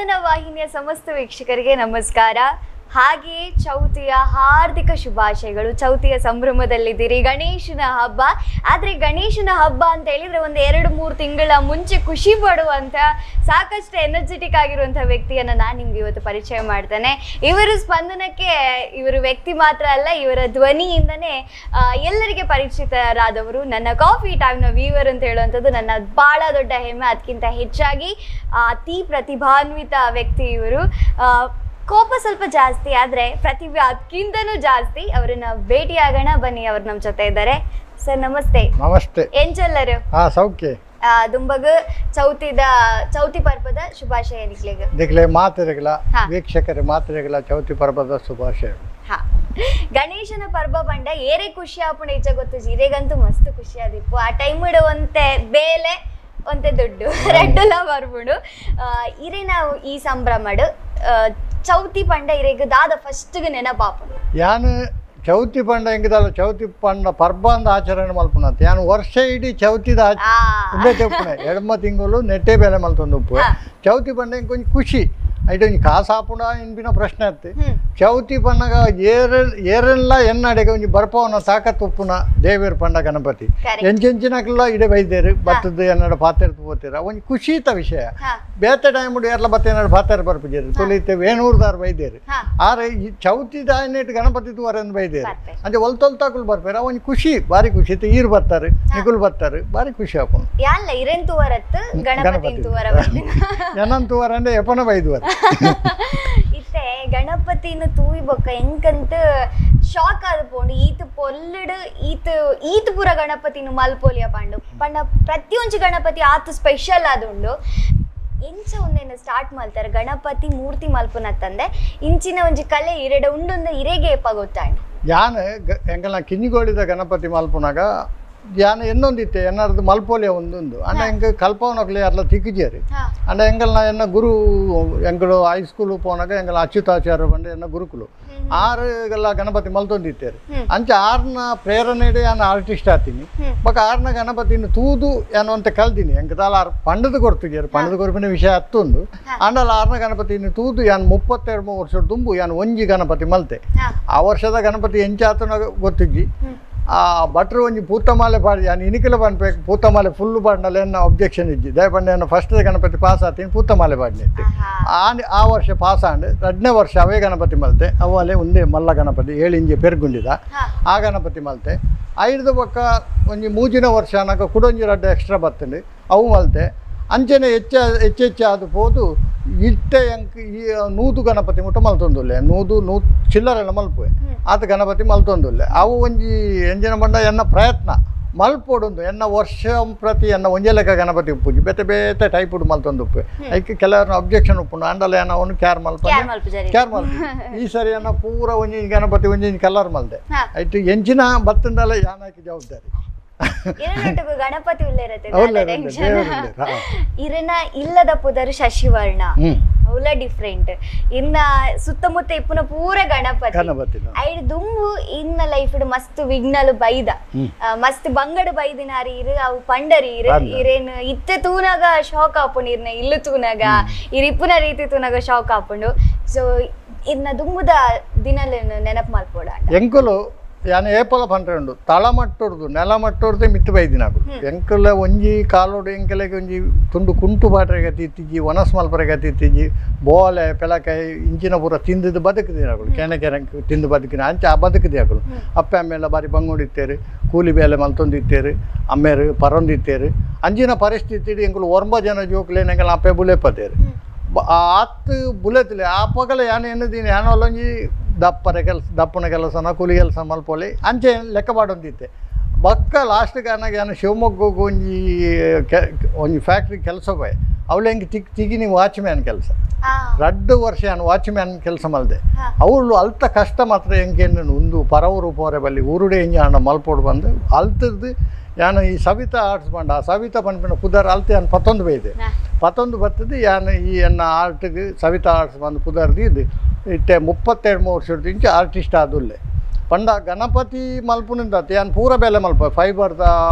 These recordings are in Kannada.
ಸ್ಪಂದನ ವಾಹಿನಿಯ ಸಮಸ್ತ ವೀಕ್ಷಕರಿಗೆ ನಮಸ್ಕಾರ. ಹಾಗೆಯೇ ಚೌತಿಯ ಹಾರ್ದಿಕ ಶುಭಾಶಯಗಳು. ಚೌತಿಯ ಸಂಭ್ರಮದಲ್ಲಿದ್ದೀರಿ, ಗಣೇಶನ ಹಬ್ಬ. ಆದರೆ ಗಣೇಶನ ಹಬ್ಬ ಅಂತ ಹೇಳಿದರೆ ಒಂದು 2-3 ತಿಂಗಳ ಮುಂಚೆ ಖುಷಿ ಪಡುವಂಥ ಸಾಕಷ್ಟು ಎನರ್ಜೆಟಿಕ್ ಆಗಿರುವಂಥ ವ್ಯಕ್ತಿಯನ್ನು ನಾನು ನಿಮ್ಗೆ ಇವತ್ತು ಪರಿಚಯ ಮಾಡ್ತೇನೆ. ಇವರು ಸ್ಪಂದನಕ್ಕೆ ಇವರು ವ್ಯಕ್ತಿ ಮಾತ್ರ ಅಲ್ಲ, ಇವರ ಧ್ವನಿಯಿಂದನೇ ಎಲ್ಲರಿಗೆ ಪರಿಚಿತರಾದವರು. ನನ್ನ ಕಾಫಿ ಟೈಮ್ನ ವ್ಯೂವರ್ ಅಂತ ಹೇಳುವಂಥದ್ದು ನನ್ನ ಭಾಳ ದೊಡ್ಡ ಹೆಮ್ಮೆ. ಅದಕ್ಕಿಂತ ಹೆಚ್ಚಾಗಿ ಅತಿ ಪ್ರತಿಭಾನ್ವಿತ ವ್ಯಕ್ತಿ ಇವರು. ಕೋಪ ಸ್ವಲ್ಪ ಜಾಸ್ತಿ, ಆದರೆ ಪ್ರತಿಭೆ ಅದಕ್ಕಿಂತನೂ ಜಾಸ್ತಿ. ಅವರನ್ನ ಭೇಟಿಯಾಗೋಣ ಬನ್ನಿ. ಅವರು ನಮ್ಮ ಜೊತೆ ಇದ್ದಾರೆ. ಸರ್ ನಮಸ್ತೆ. ನಮಸ್ತೆ. ಎಂಚಲ್ಲರು ಸೌಖ್ಯ ದುಂಬಗ ಚೌತಿ ಪರ್ವದ ಶುಭಾಶಯ ದಿಕ್ಲೆ ಮಾತಿರಗಲ ವೀಕ್ಷಕರ ಮಾತಿರಗಲ ಚೌತಿ ಪರ್ವದ ಶುಭಾಶಯ. ಗಣೇಶನ ಪರ್ವ ಬಂಡ ಏರೇ ಖುಷಿ ಆಪಣ ಇಚ್ಛೆ ಗೊತ್ತು. ಇರೇಗಂತೂ ಮಸ್ತ್ ಖುಷಿ ಆದಿಪ್ಪು. ಆ ಟೈಮ್ ಒಂತೆ ಬೇಲೆ ಒಂತೆ ದುಡ್ಡು ರೆಡ್ಡುಲ ಬರ್ಬಿಡು ಇರೇ ನಾವು ಈ ಸಂಭ್ರಮಡು ಚೌತಿ ಪಂಡ ಇರೇಗ ದಾದ ಫಸ್ಟ್ಗೆ ನೆನಪಾಪುಂಡು. ಯಾನು ಚೌತಿ ಪಂಡ ಹೆಂಗಿದಲ್ಲ, ಚೌತಿ ಪಂಡ ಪರ್ಬ ಅಂತ ಆಚರಣೆ ಮಲ್ಪುನಂತ. ಯಾನು ವರ್ಷ ಇಡೀ ಚೌತಿದ ಉಂಡೆ ತೆಪ್ಪುನೆ ಎಡಮ ತಿಂಗಳು ನೆಟ್ಟೆ ಬೇಲೆ ಮಲ್ತೊಂದು ಉಪ್ಪು. ಚೌತಿ ಪಂಡ ಹೆಂಗೆ ಕೊಂಚ ಖುಷಿ ಐಟು ಕಾಸು ಹಾಪುಣ ಇನ್ಪಿನ ಪ್ರಶ್ನೆ ಅತ್ತಿ. ಚೌತಿ ಪಂಡಗ ಏರೆಲ್ಲ ಎನ್ನಡೆಗೆ ಒಂಜಿ ಬರ್ಪವನ ತಾಕತ್ತು ಉಪ್ಪುನ ದೇವೇರು ಪಂಡ ಗಣಪತಿ ಎಂಚಿನಕ್ಕೆಲ್ಲ ಇಡೆ ಬೈದೇರು ಬತ್ತದ ಎನ್ನಡ ಪಾತ್ರೆ ಹೋಗ್ತೀರ ಒಂಜಿ ಖುಷಿತ ವಿಷಯ. ಬೇತೆ ಟೈಮ್ ಏರ್ಲ ಬತ್ತ ಎನ್ನಡ ಪಾತ್ರೆ ಬರ್ಪಿದ್ದೀರಿ ತೊಲಿತೆ ವೇಣೂರ್ದಾರ್ ಬೈದೇರು. ಆದ್ರೆ ಈ ಚೌತಿ ದಾಯನೇಟ್ ಗಣಪತಿ ತೂವರೆಂದು ಬೈದೇರು ಅಂದ್ರೆ ಹೊಲ್ತೊಲ್ತಾಕುಲ್ ಬರ್ಪೇರ ಒಂಜಿ ಖುಷಿ ಭಾರಿ ಖುಷಿ. ಈರು ಬರ್ತಾರೆ ನಿಗುಲ್ ಬರ್ತಾರೆ ಭಾರಿ ಖುಷಿ ಹಾಕೊಂಡು ಗಣಪತಿ ಏನಂತೂವರ ಅಂದ್ರೆ ಎಪನ ಬೈದುವರ ಇತ್ತೆ ಗಣಪತಿನ ತೂಯಿ ಬೊಕ್ಕ ಎಂಕಂತ ಶಾಕ್ ಆದ ಪೋಂಡು ಈತ ಪೊಲ್ಲಡು ಈತ ಪೂರ ಗಣಪತಿನ ಮಲ್ಪೋಲಿಯ ಪಾಂಡು ಪಂಡ ಪ್ರತಿಯೊಂದು ಗಣಪತಿ ಆತ ಸ್ಪೆಷಲ್ ಆದುಂಡು. ಎಂಚ ಒಂದೇನು ಸ್ಟಾರ್ಟ್ ಮಾಡ್ತಾರೆ ಗಣಪತಿ ಮೂರ್ತಿ ಮಲ್ಪುನತ್ತಂದೆ ಇಂಚಿನ ಒಂಜಿ ಕಲೆ ಇರೆಡ ಉಂಡೊಂದು ಇರೆಗೆ ಏಪ ಗೊತ್ತಾಂಡು. ಯಾನು ಎಂಕಲ್ನ ಕಿಂಜಿಗೋಳಿದ ಗಣಪತಿ ಮಲ್ಪುನಾಗ ಯಾನು ಎನ್ನೊಂದಿತ್ತೆ ಎನ್ನರ್ದು ಮಲ್ಪೋಲಿಯ ಒಂದೊಂದು ಅಂಡ ಎಂಗೆ ಕಲ್ಪವನಕ್ಲೆ ಅರ್ಲ ತಿಕ್ಕಿಜೇರಿ ಅಂಡ ಎಂಗಲ್ನ ಎನ್ನ ಗುರು ಎಂಗಳು ಹೈಸ್ಕೂಲು ಪೋನಾಗ ಎಂಗಲ ಅಚ್ಯುತಾಚಾರ್ಯ ಬಂಡ ಎನ್ನ ಗುರುಕುಲು ಆರುಗೆಲ್ಲ ಗಣಪತಿ ಮಲ್ತೊಂದಿತ್ತೇರಿ. ಅಂಚ ಆರ್ನ ಪ್ರೇರಣೆಡೆ ಯಾನು ಆರ್ಟಿಸ್ಟ್ ಆತೀನಿ ಬಕ ಆರ್ನ ಗಣಪತಿನ ತೂದು ಯಾನು ಅಂತ ಕಲ್ತೀನಿ ಎಂಕದಾಲ ಪಂಡದ ಕೊಡ್ತಿದ್ದೀರಿ. ಪಂಡದ ಕೊರಪಿನ ವಿಷಯ ಹತ್ತೊಂದು ಅಂಡಲ್ಲ ಆರ್ನ ಗಣಪತಿನ ತೂದು ಯಾನು 32 ವರ್ಷದ ತುಂಬು ಯಾನು ಒಂಜಿ ಗಣಪತಿ ಮಲ್ತೆ. ಆ ವರ್ಷದ ಗಣಪತಿ ಎಂಚಾತನ ಗೊತ್ತಿಜ್ಜಿ ಆ ಭಟ್ರು ಒಂಜಿ ಪೂತಮಾಲೆ ಪಾಡಿ ಯಾನು ಇನಿಕಲ ಬನ್ಬೇಕು ಪೂತಮಾಲೆ ಫುಲ್ಲು ಪಾಡ್ನಲ್ಲ ಎನ್ನ ಒಬ್ಜೆಕ್ಷನ್ ಇಜ್ಜಿ ದಯಪಂಡ ಫಸ್ಟ್ ಗಣಪತಿ ಪಾಸ್ ಆತೀನಿ ಪೂತಮಾಲೆ ಪಾಡ್ನಿತ್ತು. ಆ ವರ್ಷ ಪಾಸ್ ಆಂಡ್ 2ನೇ ವರ್ಷ ಅವೇ ಗಣಪತಿ ಮಲ್ತೆ. ಅವಲೇ ಒಂದೇ ಮಲ್ಲ ಗಣಪತಿ 7 ಇಂಚಿ ಪೆರ್ಗುಂಡಿದ ಆ ಗಣಪತಿ ಮಲ್ತೆ. 5 ಪಕ್ಕ ಒಂಜಿ ಮೂಜಿನ ವರ್ಷ ಅನ್ನಕ ಕುಡೊಂಜಿ 2 ಎಕ್ಸ್ಟ್ರಾ ಬತ್ತಂಡು ಅವು ಮಲ್ತೆ. ಅಂಚನೆ ಹೆಚ್ಚೆಚ್ಚು ಅದು ಹೋದು ಇಟ್ಟೆ ಎಂಕ್ ಈ ನೂದು ಗಣಪತಿ ಮುಟ್ಟ ಮಲ್ತೊಂದುಲ್ಲೆ ನೂದು ಚಿಲ್ಲರೆಲ್ಲ ಮಲ್ಪುವೆ ಆತ ಗಣಪತಿ ಮಲ್ತೊಂದುಲ್ಲೆ. ಅವು ಒಂಜಿ ಎಂಜಿನ ಬಂಡ ಎನ್ನ ಪ್ರಯತ್ನ ಮಲ್ಪೊಡುಂದು ಎನ್ನ ವರ್ಷ ಪ್ರತಿ ಎನ್ನ ಒಂಜೆ ಲೆಕ್ಕ ಗಣಪತಿ ಉಪ್ಪುಜಿ ಬೇತೆ ಬೇತೆ ಟೈಪ್ ಉಡು ಮಲ್ತೊಂದು ಉಪ್ಪು. ಅದಕ್ಕೆ ಕೆಲವ್ರನ್ನ ಅಬ್ಜೆಕ್ಷನ್ ಉಪ್ಪುಂಡು ಅಂಡಲ್ಲ ಏನ ಅವನು ಕ್ಯಾರ್ ಮಲ್ಪ ಈ ಸರಿ ಅನ್ನ ಪೂರ ಒಂಜಿ ಗಣಪತಿ ಒಂಜಿ ಕಲರ್ ಮಲ್ದೆ ಆಯ್ತು ಎಂಚಿನ ಬತ್ತಂದಲ್ಲ ಯಾನಾಕಿ ಜವಾಬ್ದಾರಿ ಗಣಪತಿ ಇರನ ಇಲ್ಲದ ಪುದರು ಶಶಿವರ್ಣ ಅವಲ ಡಿಫ್ರೆಂಟ್ ಇನ್ನ ಸುತ್ತಮುತ್ತ ಇಪ್ಪುನ ಪೂರ ಗಣಪತಿ ಐಡ್ ದುಂಬು ಇನ್ನ ಲೈಫ್ ಮಸ್ತ್ ವಿಘ್ನಲು ಬೈದ ಮಸ್ತ್ ಬಂಗಡು ಬೈದಿನಾರಿ ಇರು ಅವು ಪಂಡರಿ ಇರೇನು ಇತ್ತೆ ತೂನಾಗ ಶಾಕ್ ಆಪುಂಡು ಇರ್ನ ಇಲ್ಲು ತೂನಾಗ ಇರಿಪ್ಪುನ ರೀತಿ ತೂನಾಗ ಶಾಕ್ ಆಪುಂಡು. ಸೊ ಇನ್ನ ದುಂಬುದ ದಿನಲೇನು ನೆನಪು ಮಲ್ಪೋಡ ಎಂಕುಲು ಯಾನು ಏಪಲ ಪಂಡ್ರೆ ತಳಮಟ್ಟೊಡ್ದು ನೆಲ ಮಟ್ಟೊಡ್ದೆ ಮಿತ್ತು ಬೈದಿನಾಕು ಎಂಕಲ ಒಂಜಿ ಕಾಲೋಡು ಎಂಕಲೆಗೆ ಒಂಜಿ ತುಂಡು ಕುಂಟು ಪಾಟ್ರೆಗೆ ತಿತ್ತಿಜ್ಜಿ ಒನಸ್ ಮಲ್ಪರೆಗೆ ತಿತ್ತಿಜ್ಜಿ ಬೋಲೆ ಪೆಲಕಾಯಿ ಇಂಚಿನ ಪೂರ ತಿಂದಿದ್ದು ಬದುಕಿದಿನಾಗಳು ಕೆನೆ ತಿಂದು ಬದುಕಿನ ಅಂಚೆ ಆ ಬದುಕಿದ್ಯಾಕಳು ಅಪ್ಪೆ ಅಮ್ಮೆಲ್ಲ ಬಾರಿ ಬಂಗುಡಿತ್ತೇರು ಕೂಲಿ ಬೇಲೆ ಮಲ್ತೊಂದಿತ್ತೇರು ಅಮ್ಮೇರು ಪರೊಂದಿತ್ತೇರು ಅಂಚಿನ ಪರಿಸ್ಥಿತಿ ಎಂಕಲು 9 ಜನ ಜೋಕ್ಲೇನು ಎಂಕಲ್ ಅಪ್ಪೆ ಬುಲೆಪ್ಪತ್ತೇರು ಆತ್ ಬುಲೆತಿಲೆ ಆ ಪಗಲ ಯಾನು ಎನ್ನದೀನಿ ಯಾನೋ ಅಲ್ಲೊಂಜಿ ದಪ್ಪನ ಕೆಲಸನ ಕೂಲಿ ಕೆಲಸ ಮಲ್ಪೊಲಿ ಅಂಚೆ ಲೆಕ್ಕ ಪಾಡೊಂದಿತ್ತೆ ಬಕ್ಕ ಲಾಸ್ಟ್ ಕಾನಾಗ ಯಾನು ಶಿವಮೊಗ್ಗಕ್ಕೆ ಒಂಜಿ ಫ್ಯಾಕ್ಟ್ರಿ ಕೆಲಸ ಹೋಯ್ ಅವಳು ಹೆಂಗೆ ತಿಗಿನಿ ವಾಚ್ಮ್ಯಾನ್ ಕೆಲಸ 2 ವರ್ಷ ಯಾನು ವಾಚ್ಮ್ಯಾನ್ ಕೆಲಸ ಮಲ್ದೆ ಅವಳು ಅಲ್ತ ಕಷ್ಟ ಮಾತ್ರ ಹೆಂಗೇನು ಒಂದು ಪರವರು ಪೋರೆ ಬಲ್ಲಿ ಊರುಡೆ ಹೆಂಗೆ ಹಣ ಮಲ್ಪೋಡು ಬಂದು ಅಲ್ತದ್ದು ಯಾನು ಈ ಸವಿತಾ ಆರ್ಟ್ಸ್ ಬಂಡ ಆ ಸವಿತಾ ಪನ್ಪಿನ ಪುದರ್ ಅಲ್ತೆ ಯಾನು 11 ಬೈದೆ 11 ಬರ್ತದೆ ಯಾನು ಈ ಎನ್ನ ಆರ್ಟ್ಗೆ ಸವಿತಾ ಆರ್ಟ್ಸ್ ಬಂದು ಪುದರ್ದು ಇದು ಇಟ್ಟೆ 32 ವರ್ಷದ ಇಂಚು ಆರ್ಟಿಸ್ಟ್ ಆದುಲ್ಲೆ ಪಂಡ ಗಣಪತಿ ಮಲ್ಪುನಿಂದ ಯಾನು ಪೂರ ಬೆಲೆ ಮಲ್ಪ ಫೈಬರ್ದ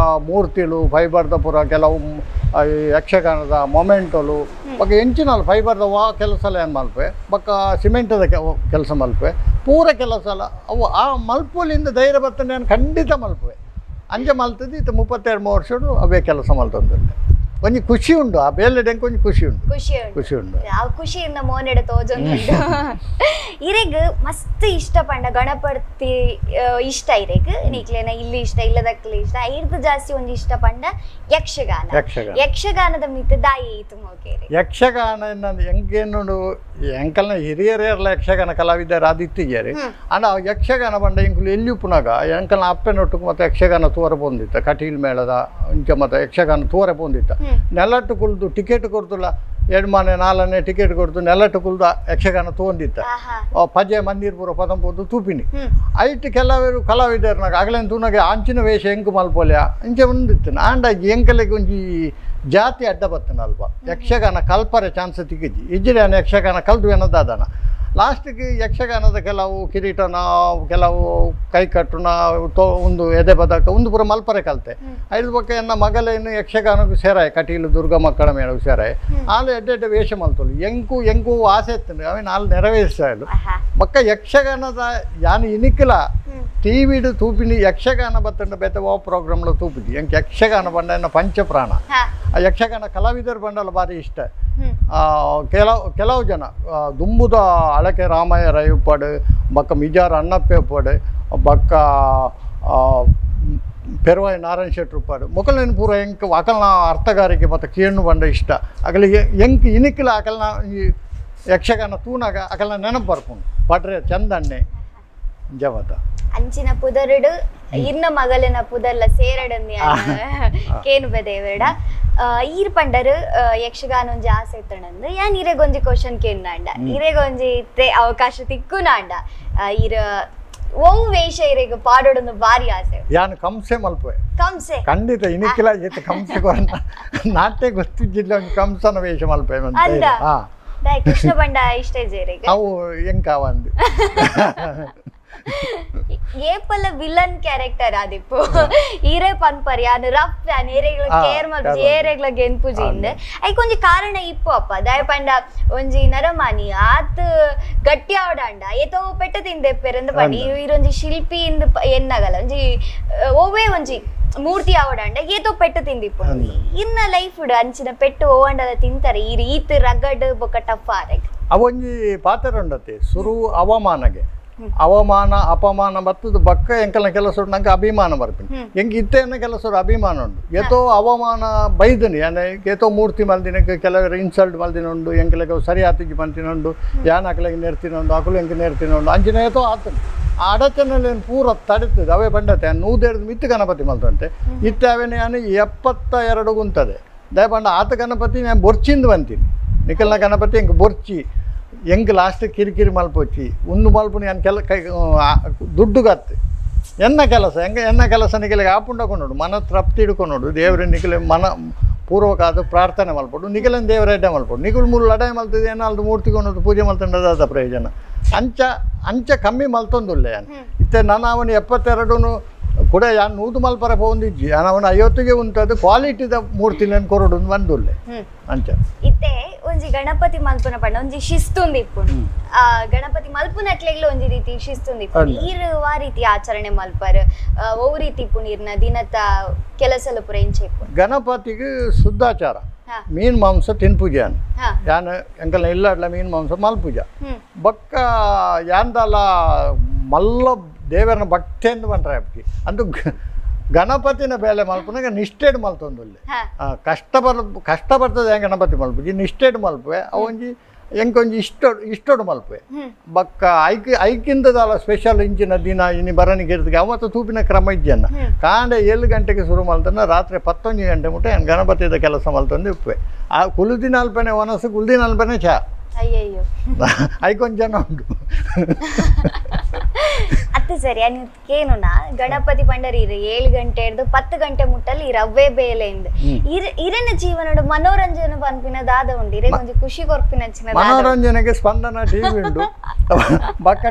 ಮೂರ್ತಿಲು ಫೈಬರ್ದ ಪೂರ ಕೆಲವು ಯಕ್ಷಗಾನದ ಮೊಮೆಂಟಲು ಬೊಕ್ಕ ಎಂಚಿನಲ್ಲ ಫೈಬರ್ದ ಕೆಲಸ ಏನು ಮಲ್ಪೆ ಬೊಕ್ಕ ಸಿಮೆಂಟದ ಕೆಲಸ ಮಲ್ಪೆ ಪೂರ ಕೆಲಸ ಅಲ್ಲ ಅವು ಆ ಮಲ್ಪುಲಿಂದ ಧೈರ್ಯ ಬರ್ತದೆ ನಾನು ಖಂಡಿತ ಮಲ್ಪೆ ಅಂಜೆ ಮಲ್ತದ್ದು ಇತ್ತು 32-33 ವರ್ಷ ಅವೇ ಕೆಲಸ ಮಲ್ತಂದ್ರೆ ಒಂಜಿ ಖುಷಿ ಉಂಡು ಆ ಬೇಲೆಡೆಂಗೆ ಒಂಜಿ ಖುಷಿ ಉಂಡು ಖುಷಿ ಉಂಡು ಆ ಖುಷಿಯಿಂದ ಮೋನೆಡೆ ತೋಜೊಂದು ಇರೆಗ್ ಮಸ್ತ್ ಇಷ್ಟ ಪಂಡ ಗಣಪತಿ ಇಷ್ಟ ಇರೆಗ್ ನೀಕ್ಲೇನ ಇಲ್ಲಿ ಇಷ್ಟ ಇಲ್ಲದಕ್ಕಲಿ ಇಷ್ಟ ಐರ್ದು ಜಾಸ್ತಿ ಒಂದು ಇಷ್ಟ ಪಂಡ ಯಕ್ಷಗಾನದ ಮಿತ್ತ ದಾಯಿ ಇತ್ತು ಮೋಕೇರಿ ಯಕ್ಷಗಾನ ಎಂಗೇನು ಎಂಕಲ್ನ ಹಿರಿಯರೆಲ್ಲ ಯಕ್ಷಗಾನ ಕಲಾವಿದರು ಅದಿತ್ತಿದ್ದಾರೆ ಅಂಡ ಯಕ್ಷಗಾನ ಬಂಡ ಎಂಕುಲು ಎಲ್ಲಿ ಪುನಗ ಎಂಕಲ್ನ ಅಪ್ಪನೊಟ್ಟಿಗೆ ಮತ್ತೆ ಯಕ್ಷಗಾನ ತೋರ ಬಂದಿತ್ತ ಕಟೀಲ್ ಮೇಳದ ಇಂಚ ಮತ್ತೆ ಯಕ್ಷಗಾನ ತೋರ ಬಂದಿತ್ತ ನೆಲಟ್ಟು ಕುಲ್ದು ಟಿಕೆಟ್ ಕೊಡ್ತಲ್ಲ 2 ಮನೆ 4ನೇ ಟಿಕೆಟ್ ಕೊಡ್ತು ನೆಲಟ್ಟು ಕುಲ್ದು ಯಕ್ಷಗಾನ ತೊಗೊಂಡಿತ್ತ ಪಜೆ ಮಂದಿರ್ಪುರ ಪದಂಪುದು ತೂಪಿನಿ ಐಟ್ ಕೆಲವರು ಕಲಾವಿದರ್ನಾಗ ಆಗ್ಲೇನು ತೂನಾಗ ಅಂಚಿನ ವೇಷ ಎಂಕು ಮಲ್ಪೊಲ್ಯ ಇಂಚೆ ಬಂದಿತ್ತು ಆಂಡ ಎಂಕಲೆಗೆ ಒಂಜಿ ಜಾತಿ ಅಡ್ಡ ಬರ್ತನಲ್ವ ಯಕ್ಷಗಾನ ಕಲ್ಪರೆ ಚಾನ್ಸ್ ತಿಗಿಜಿ ಇಜ್ಜಿರೇನ ಯಕ್ಷಗಾನ ಕಲ್ತು ಏನದಾದನ ಲಾಸ್ಟಿಗೆ ಯಕ್ಷಗಾನದ ಕೆಲವು ಕಿರೀಟನ ಕೆಲವು ಕೈಕಟ್ಟುನ ಒಂದು ಎದೆ ಬದಕ ಒಂದು ಪುರ ಮಲ್ಪರೆ ಕಲ್ತೆ ಐದು ಪಕ್ಕ ಎನ್ನ ಮಗಲೇನು ಯಕ್ಷಗಾನಕ್ಕೂ ಸೇರಾಯ ಕಟೀಲು ದುರ್ಗ ಮಕ್ಕಳ ಮೇಳಗೂ ಸೇರಾಯ ಆಲು ಎಡ್ಡೆ ವೇಷ ಮಲ್ತೋಳು ಎಂಕು ಆಸೆ ಇತ್ತು ಅವೇ ನಾಲ್ ನೆರವೇರಿಸ್ತಾಯಿಲ್ಲ ಪಕ್ಕ ಯಕ್ಷಗಾನದ ಯಾನು ಇನಿಕ್ಕಿಲ ಟಿವಿಡು ತೂಪಿನಿ ಯಕ್ಷಗಾನ ಬತ್ತಂಡ ಬೇತೆ ಓ ಪ್ರೋಗ್ರಾಮ್లో ತೂಪಿದಿ ಎಂಕ್ ಯಕ್ಷಗಾನ ಬಂಡ ಎನ್ನ ಪಂಚಪ್ರಾಣ ಆ ಯಕ್ಷಗಾನ ಕಲಾವಿದರು ಬಂಡಲ್ಲ ಭಾರಿ ಇಷ್ಟ ಕೆಲವು ಜನ ದುಂಬುದ ಅಳಕೆ ರಾಮಯ್ಯ ರೈ ಉಪ್ಪಡು ಬಕ್ಕ ಮಿಜಾರ ಅಣ್ಣಪ್ಪೆ ಉಪ್ಪಡು ಬಕ್ಕ ಪೆರವಾಯಿ ನಾರಾಯಣ ಶೆಟ್ರು ಉಪ್ಪಡು ಮೊಕಲ್ನ ಪೂರ ಎಂಕ್ ಅಕಲ್ನ ಅರ್ಥಗಾರಿಕೆ ಮತ್ತು ಕೀಣ್ಣು ಬಂಡ ಇಷ್ಟ ಅಕಲಿಗೆ ಎಂಕ್ ಇನಿಕ್ಕಿಲ ಅಕಲ್ನ ಈ ಯಕ್ಷಗಾನ ತೂನಾಗ ಅಕಲ್ನ ನೆನಪು ಬರ್ಕೊಂಡು ಪಡ್ರೆ ಚಂದಣ್ಣೆ ಜವತ ಅಂಚಿನ ಪುದರುಡು ಇನ್ನ ಮಗಲಿನ ಪುದರ್ಲ ಸೇರಡಂದಿ ಕೇನು ಬೆದೇವೆಡ ಈರ್ ಪಂಡರು ಯಕ್ಷಗಾನ ಒಂಜಿ ಆಸೆ ಇತ್ತಂಡು ಯಾನ್ ಇರೆಗೊಂಜಿ ಕ್ವಶನ್ ಕೇಂದಾಂಡ ಇರೆಗೊಂಜಿ ಇತ್ತೆ ಅವಕಾಶ ತಿಕ್ಕುನಾಂಡ ಇರ ಓ ವೇಷ ಇರೆಗ ಪಾಡೋಡೊಂದು ಬಾರಿ ಆಸೆ ಯಾನ್ ಕಂಸೆ ಮಲ್ಪೆ ಕಂಸೆ ಖಂಡಿತ ಇನಿಕ್ಕಿಲ ಜೊತೆ ಕಂಸೆ ನಾಟ್ಯ ಗೊತ್ತಿದ್ದಿಲ್ಲ ಒಂದು ಕಂಸನ ವೇಷ ಮಲ್ಪೆ ಅಂದ ಕೃಷ್ಣ ಬಂಡ ಇಷ್ಟ ಜೇರಿಗೆ ಅವು ಎಂಕಾವಂದು ಏಪಲ ವಿಲನ್ ಕ್ಯಾರೆಕ್ಟರ್ ಆದಿಪ್ಪು ಈರೆ ಪನ್ಪರಿ ಯಾನು ರಫ್ ಯಾನ್ ಏರೆಗ್ಲ ಕೇರ್ ಮಲ್ ಜೇರೆಗ್ಲ ಗೆನ್ಪುಜಿಂದೆ ಐ ಕೊಂಜಿ ಕಾರಣ ಇಪ್ಪು ಅಪ್ಪ ದಯ ಪಂಡ ಒಂಜಿ ನರಮಾನಿ ಆತ್ ಗಟ್ಟಿ ಆವಡಾಂಡ ಏತೋ ಪೆಟ್ಟ ತಿಂದೆಪ್ಪೆರೆಂದು ಪಂಡಿ ಇರೊಂಜಿ ಶಿಲ್ಪಿ ಇಂದ ಎನ್ನಗಲ ಒಂಜಿ ಓವೇ ಒಂಜಿ ಮೂರ್ತಿ ಆವಡಾಂಡ ಏತೋ ಪೆಟ್ಟ ತಿಂದಿಪ್ಪು ಇನ್ನ ಲೈಫ್ ಅಂಚಿನ ಪೆಟ್ಟು ಓವಂಡದ ತಿಂತಾರೆ ಈ ರೀತಿ ರಗಡ್ ಬೊಕ್ಕ ಟಫ್ ಆರೆಗ್ ಅವೊಂಜಿ ಪಾತ್ರ ಉಂಡತೆ ಸುರು ಅವಮಾನಗೆ ಅವಮಾನ ಅಪಮಾನ ಬರ್ತದ ಬಕ್ಕ ಎಂಕಲ್ನ ಕೆಲಸ ನಂಗೆ ಅಭಿಮಾನ ಬರ್ತೀನಿ ಹೆಂಗೆ ಇತ್ತೇನ ಕೆಲಸ ಅಭಿಮಾನ ಉಂಟು ಏತೋ ಅವಮಾನ ಬೈದನಿ ಏತೋ ಮೂರ್ತಿ ಮಲ್ದಿನಕ್ಕೆ ಕೆಲವರು ಇನ್ಸಲ್ಟ್ ಮಲ್ದಿನ ಉಂಡು ಎಂಕಲೆಗೆ ಸರಿ ಆತಿಗೆ ಬಂತಿನುಂಡು ಯಾನ್ ಅಕಲಿಗೆ ನೆರ್ತಿನುಂಡು ಅಕಲು ಎಂಕೆ ನೆರ್ತಿನುಂಡು ಅಂಚಿನ ಏತೋ ಆತನು ಆ ಅಡಚಣೆಯಲ್ಲಿ ಪೂರ ತಡಿತದೆ ಅವೇ ಬಂಡತೆ 102 ಮಿತ್ತು ಗಣಪತಿ ಮಲ್ತಂತೆ ಇತ್ತೆ ಅವೇನು ಯಾನು 72 ಗುಂತದೆ ದಯಪಂಡ ಆತ ಗಣಪತಿ ನಾನು ಬೊರ್ಚಿಂದು ಬಂತೀನಿ ನಿಖಲ್ನ ಗಣಪತಿ ಹೆಂಗೆ ಬೊರ್ಚಿ ಹೆಂಗೆ ಲಾಸ್ಟ್ ಕಿರಿಕಿರಿ ಮಲ್ಪೊಚ್ಚಿ ಒಂದು ಮಲ್ಪು ನಾನು ಕೈ ದುಡ್ಡು ಗತ್ತು ಎನ್ನ ಕೆಲಸ ಹೆಂಗೆ ಎನ್ನ ಕೆಲಸ ನಿಖಲಿಗೆ ಆಪುಂಡಕೊಂಡು ಮನ ತೃಪ್ತಿ ಹಿಡ್ಕೊಂಡು ದೇವ್ರ ನಿಖಲೆ ಮನ ಪೂರ್ವಕಾದ ಪ್ರಾರ್ಥನೆ ಮಲ್ಪಡು ನಿಖಲನ್ ದೇವರ ಅಡ್ಡೆ ಮಲ್ಪಡು ನಿಖಲ್ 3 ಲಡಾಯಿ ಮಲ್ತದೆ ಏನಲ್ದು ಮೂರ್ತಿಕೊಂಡು ಪೂಜೆ ಮಲ್ತಂಡದ ಪ್ರಯೋಜನ ಅಂಚ ಕಮ್ಮಿ ಮಲ್ತೊಂದುಲ್ಲೆ ಇತ್ತೆ ನಾನು ಅವನು 72 ಕೂಡ ಯಾನ್ 100 ಮಲ್ಪರ ಪೋಂದಿಜ್ಜಿ ಅವನು 50ಗೆ ಉಂಟದು ಕ್ವಾಲಿಟಿದ ಮೂರ್ತಿನ ಕೊರಡು ಬಂದುಲ್ಲೆ ಅಂಚ ಇತ್ತೆ ಒಂಜಿ ಗಣಪತಿ ಮಲ್ಪುನ ಪಂಡ ಒಂಜಿ ಶಿಸ್ತುಂದು ಇಪ್ಪುಂಡು ಆ ಗಣಪತಿ ಮಲ್ಪುನಕ್ಲೆಗ್ಲ ಒಂಜಿ ರೀತಿ ಶಿಸ್ತುಂದು ಇಪ್ಪುಂಡು ಈರುವ ರೀತಿ ಆಚರಣೆ ಮಲ್ಪರ್ ಓ ರೀತಿ ಇಪ್ಪುಂಡು ಇರ್ನ ದಿನದ ಕೆಲಸಲು ಪುರ ಎಂಚ ಇಪ್ಪುಂಡು ಗಣಪತಿಗೆ ಶುದ್ಧಾಚಾರ ಮೀನ್ ಮಾಂಸ ತಿನ್ಪೂಜೆ ಯಾನ್ ಎಂಕಲ್ನ ಇಲ್ಲಾಡ್ಲ ಮೀನ್ ಮಾಂಸ ಮಲ್ಪೂಜ ಬಕ್ಕ ಯಾಂದಲ್ಲ ಮಲ್ಲ ದೇವರನ ಭಕ್ತಿಯಿಂದ ಬಂಟ್ರೆ ಅಪ್ಪಿ ಅಂದು ಗಣಪತಿನ ಬೇಲೆ ಮಲ್ಪನಾಗ ನಿಷ್ಠೆಡ್ ಮಲ್ತೊಂದುಲ್ಲೆ ಕಷ್ಟ ಬರ್ತದೆ ಗಣಪತಿ ಮಲ್ಪುಜಿ ನಿಷ್ಠೆಡ್ ಮಲ್ಪುವೆ ಅವೊಂಜಿ ಎಂಕೊಂಜಿ ಇಷ್ಟೋಡು ಮಲ್ಪುವೆ ಬಕ್ಕ ಐಕಿಂದದಲ್ಲ ಸ್ಪೆಷಲ್ ಇಂಚಿನ ದಿನ ಇನಿ ಬರನಿಗೆ ಇರ್ತದೆ ಅವತ್ತು ತೂಪಿನ ಕ್ರಮ ಇಜ್ಜನ್ನ ಕಾಂಡೆ 7 ಗಂಟೆಗೆ ಶುರು ಮಲ್ತನ ರಾತ್ರಿ 11 ಗಂಟೆ ಮುಟ್ಟ ಗಣಪತಿದ ಕೆಲಸ ಮಲ್ತಂದು ಉಪ್ಪುವೆ ಆ ಕುಲುದಿನ ಅಲ್ಪನೆ ಒನಸು ಕುಲ್ದಿನ ಅಲ್ಪನೆ ಚಾ ಅಯ್ಯಯ್ಯೋ ಐಕೊಂದು ಜನ ಉಂಟು ಅತ್ತೆ ಸರಿ ಕೇನುನಾ ಗಣಪತಿ ಪಂಡರಿ 7 ಗಂಟೆ ಹಿಡ್ದು 10 ಗಂಟೆ ಮುಟ್ಟಲ್ಲಿ ರವ್ವೆ ಬೇಲೆಂದು ಇರನ ಜೀವನ ಮನೋರಂಜನೆ ಪನ್ಪಿನದಾದ ಉಂಡು ಇರೇ ಒಂಜಿ ಖುಷಿ ಕೊರ್ಪಿನ ಮನೋರಂಜನೆಗೆ ಸ್ಪಂದನ ಟಿವಿ ಉಂಟು ಬಕ್ಕ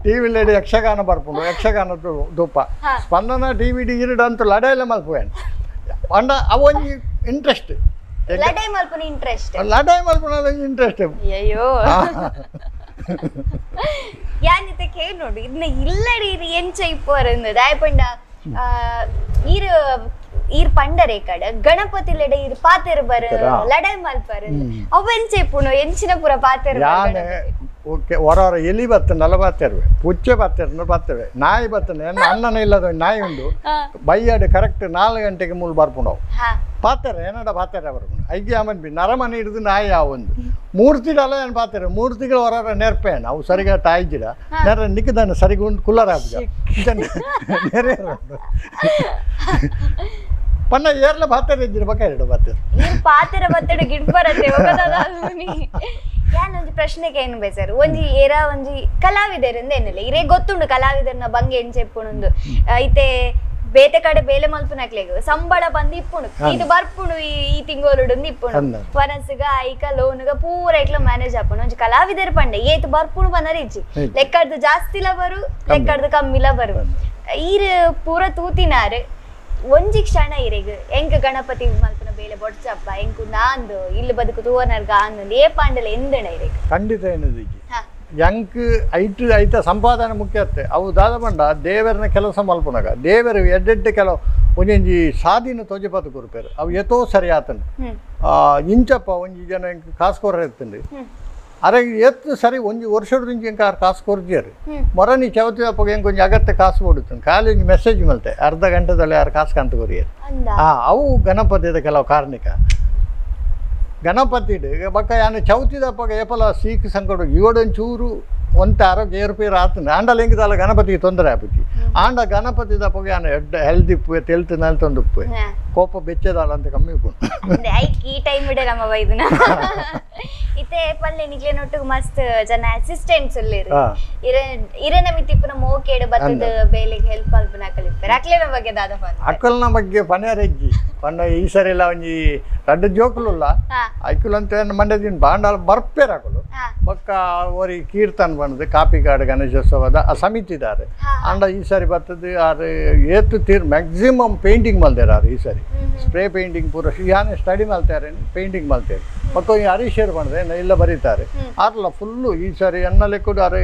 ಟಿವಿಲಿ ಯಕ್ಷಗಾನ ಬರ್ಪುಂಡು ಯಕ್ಷಗಾನ ದೂಪ ಸ್ಪಂದನ ಟಿವಿ ಇರಡು ಅಂತ ಲಡೆಯಲ್ಲ ಮಲ್ಪುವೆ ಅಂಡ ಅವೊಂಜಿ ಇಂಟ್ರೆಸ್ಟ್ ಲಡೈ ಮಲ್ಪನ ಇಂಟ್ರೆಸ್ಟ್ ಲಡಾಯಿ ಮಲ್ಪನ ಇಂಟ್ರೆಸ್ಟ್ ಅಯ್ಯೋ ಯಾನಿತ ಕೇಳಿ ನೋಡಿ ಇದನ್ನ ಇಲ್ಲಡಿ ಎಂಚ ಇಪ್ಪರಂದು ದಾಯಪಂಡ ಈರ್ ಪಂಡರೆ ಕಡೆ ಗಣಪತಿ ಲಡೆ ಇರ್ ಪಾತೆರ್ ಬರ ಲಡೈ ಮಲ್ಪರ ಅವ ಎಂಚ ಇಪ್ಪುನು ಎಂಚಿನ ಪುರ ಪಾತೆರ್ ಓಕೆ ಹೊರ ಎಲಿ ಬತ್ತ ನಲ ಬರ್ತೇವೆ ಪುಚ್ಚೆ ಬರ್ತೇವೆ ನಾಯಿ ಬರ್ತೇನೆ ಅಣ್ಣನ ಇಲ್ಲದ ನಾಯಿ ಉಂಡು ಬೈಯಾಡು ಕರೆಕ್ಟ್ 4 ಗಂಟೆಗೆ ಮೂಲ ಬರ್ಪುಂಡವು ಪಾತಾರೆ ಏನಡ ಪಾತಾರೆ ಬರ್ಪುಂಡು ಐಗೆ ಆಮನ್ ಬಿ ನರಮನೆ ಹಿಡಿದು ನಾಯಿ ಆ ಒಂದು ಮೂರ್ತಿಡಲ್ಲ ಏನು ಪಾತಾರೆ ಮೂರ್ತಿಗಳು ಹೊರ ನೆರ್ಪೇಣ ಅವು ಸರಿಗ ತಾಯಿಜಿಡ ನೆರ ನಿಕ್ಕದನ್ನು ಸರಿಗುಂಡು ಕುಲ್ಲರ ನೆರೆ ಪನ್ನ ಏರ್ಲ ಪಾತಾರೆ ಇದ್ದಿರ ಬಕ್ಕ ಎರಡು ಪಾತೆರ ಬತ್ತಡ ಗಿಡ್ ಬರತ್ತೆ ಯಾನೊಂದು ಪ್ರಶ್ನೆಗೆ ಏನು ಬೇಸರು ಒಂಜಿ ಏರ ಒಂಜಿ ಕಲಾವಿದರಿಂದ ಏನಿಲ್ಲ ಇರೇ ಗೊತ್ತುಂಡು ಕಲಾವಿದರ್ನ ಬಂಗೆ ಏನ್ ಚೆಪ್ಪುಣುಂದು ಐತೆ ಬೇತೆ ಕಡೆ ಬೇಲೆ ಮಲ್ಪುನಕ್ಲೆಗ್ ಸಂಬಳ ಬಂದು ಇಪ್ಪುಣು ಇದು ಬರ್ಪುಣು ಈ ತಿಂಗೋಲುಡು ಇಪ್ಪುಣು ವನಸ್ಗ ಐಕ ಲೋನ್ಗ ಪೂರ ಐಕ್ಲ ಮ್ಯಾನೇಜ್ ಹಾಪುಣು ಒಂಜಿ ಕಲಾವಿದರ ಪಂಡೆ ಏತ್ ಬರ್ಪುಣು ಬಂದ ರೀಚಿ ಲೆಕ್ಕಡ್ದು ಜಾಸ್ತಿಲ ಬರು ಲೆಕ್ಕಡ್ದು ಕಮ್ಮಿಲ ಬರು ಈರ್ ಪೂರ ತೂತಿನಾರು ಒಂಜಿ ಕ್ಷಣ ಇರೆಗ್ ಎಂಕ್ ಗಣಪತಿ ಮಲ್ಪನ ಬೇಲೆ ಬೊಡ್ಚಪ್ಪ ಎಂಕು ನಾಂದು ಇಲ್ಲಿ ಬದುಕು ತೂವನರ್ಗ ಆಂದು ಏ ಪಾಂಡಲ ಎಂದಣ ಇರೆಗ್ ಖಂಡಿತ ಏನದು ಎಂಕ್ ಐತ ಸಂಪಾದನೆ ಮುಖ್ಯತ್ತೆ ಅವು ದಾದ ಬಂಡ ದೇವರನ ಕೆಲಸ ಮಲ್ಪುನಾಗ ದೇವರು ಎಡ್ಡೆಡ್ಡೆ ಕೆಲವು ಒಂಜಿ ಸಾದಿನ ತೊಜಪತ್ತು ಕೊರ್ಪೇರು ಅವು ಎತ್ತೋ ಸರಿ ಆತನು ಇಂಚಪ್ಪ ಒಂಜಿ ಜನ ಕಾಸ್ಕೊರ ಇರ್ತಂಡು ಅರೆ ಎತ್ತು ಸರಿ ಒಂಜಿ ವರ್ಷದ ಇಂಕ ಕಾಸು ಕೊರ್ಜಿಯರು ಮೊರನಿ ಚೌತಿ ಅಪ್ಪಗೆ ಕೊಂಚ ಅಗತ್ಯ ಕಾಸು ಕೊಡುತ್ತಾನೆ ಖಾಲಿ ಒಂದು ಮೆಸೇಜ್ ಮಲ್ತೆ ಅರ್ಧ ಗಂಟೆದಲ್ಲಿ ಯಾರು ಕಾಸು ಕಂತು ಕೊರಿಯರು ಅವು ಗಣಪತಿದ ಕೆಲವು ಕಾರಣಿಕ ಗಣಪತಿಡು ಬಕ್ಕ ಯಾನು ಚೌತಿದಪ್ಪಗೆ ಏಪಲ ಸೀಕ್ ಸಂಕಟ ಇವಡೊಂಚೂರು ಒಂತೆ ಆರೋಗ್ಯ ಏರುಪೇರು ಆತನ ಆಂಡಲ ಹೆಂಗಿದಲ್ಲ ಗಣಪತಿಗೆ ತೊಂದರೆ ಆಪತಿ ಆಂಡ ಗಣಪತಿ ದಪ್ಪಗೆ ಯಾನು ಎಡ್ಡ ಹೆಲ್ದಿ ಉಪ್ಪು ತೆಲ್ತು ನೆಲ್ತೊಂದು ಉಪ್ಪು ಕೋಪ ಬೆಚ್ಚದಲ್ಲ ಅಂತ ಕಮ್ಮಿ ಉಪ್ಪು ಈ ಟೈಮ್ ಇಡೆ ನಮ್ಮ ವೈದ್ಯನ ಇತ್ತೆ ಪಲ್ಲೆ ನಿಗ್ಲೆ ನೊಟ್ಟು ಮಸ್ತ್ ಜನ ಅಸಿಸ್ಟೆಂಟ್ಸ್ ಇರನ ಮಿತಿಪ್ಪನ ಮೋಕೇಡು ಬತ್ತದ ಬೇಲೆಗೆ ಹೆಲ್ಪ್ ಅಲ್ಪನ ಕಲಿತಾರೆ ಅಕ್ಲೆನ ಬಗ್ಗೆ ದಾದ ಅಕ್ಕಲ್ನ ಬಗ್ಗೆ ಪನ್ಯಾರೆಜ್ಜಿ ಪನ್ನ ಈ ಸರಿ ಎಲ್ಲ ಒಂಜಿ ರಡ್ಡ ಜೋಕುಲುಲ್ಲ ಅಕ್ಕುಲು ಅಂತ ಮಂಡ್ಯದಿನ ಬಾಂಡಾಲ ಬರ್ಪೇರ್ ಹಾಕಲು ಬಕ್ಕ ಅವರಿ ಕೀರ್ತನ್ ಬಂದದ್ದು ಕಾಪಿಕಾಡು ಗಣೇಶೋತ್ಸವದ ಸಮಿತಿದಾರೆ ಅಂಡ ಈ ಸರಿ ಬರ್ತದೆ ಆರು ಏತು ತೀರ್ ಮ್ಯಾಕ್ಸಿಮಮ್ ಪೇಂಟಿಂಗ್ ಮಲ್ತಾರ ಈ ಸರಿ ಸ್ಪ್ರೇ ಪೇಂಟಿಂಗ್ ಪೂರ ಯಾನೇ ಸ್ಟಡಿ ಮಲ್ತಾರೆ ಪೇಂಟಿಂಗ್ ಮಲ್ತೇವೆ ಮತ್ತು ಹರೀಶೇರ್ ಬಂದ್ರೆ ಇಲ್ಲ ಬರೀತಾರೆ ಆರ್ಲ ಫುಲ್ಲು ಈ ಸರಿ ಎನ್ನಲೆ ಕೂಡ ಅರೆ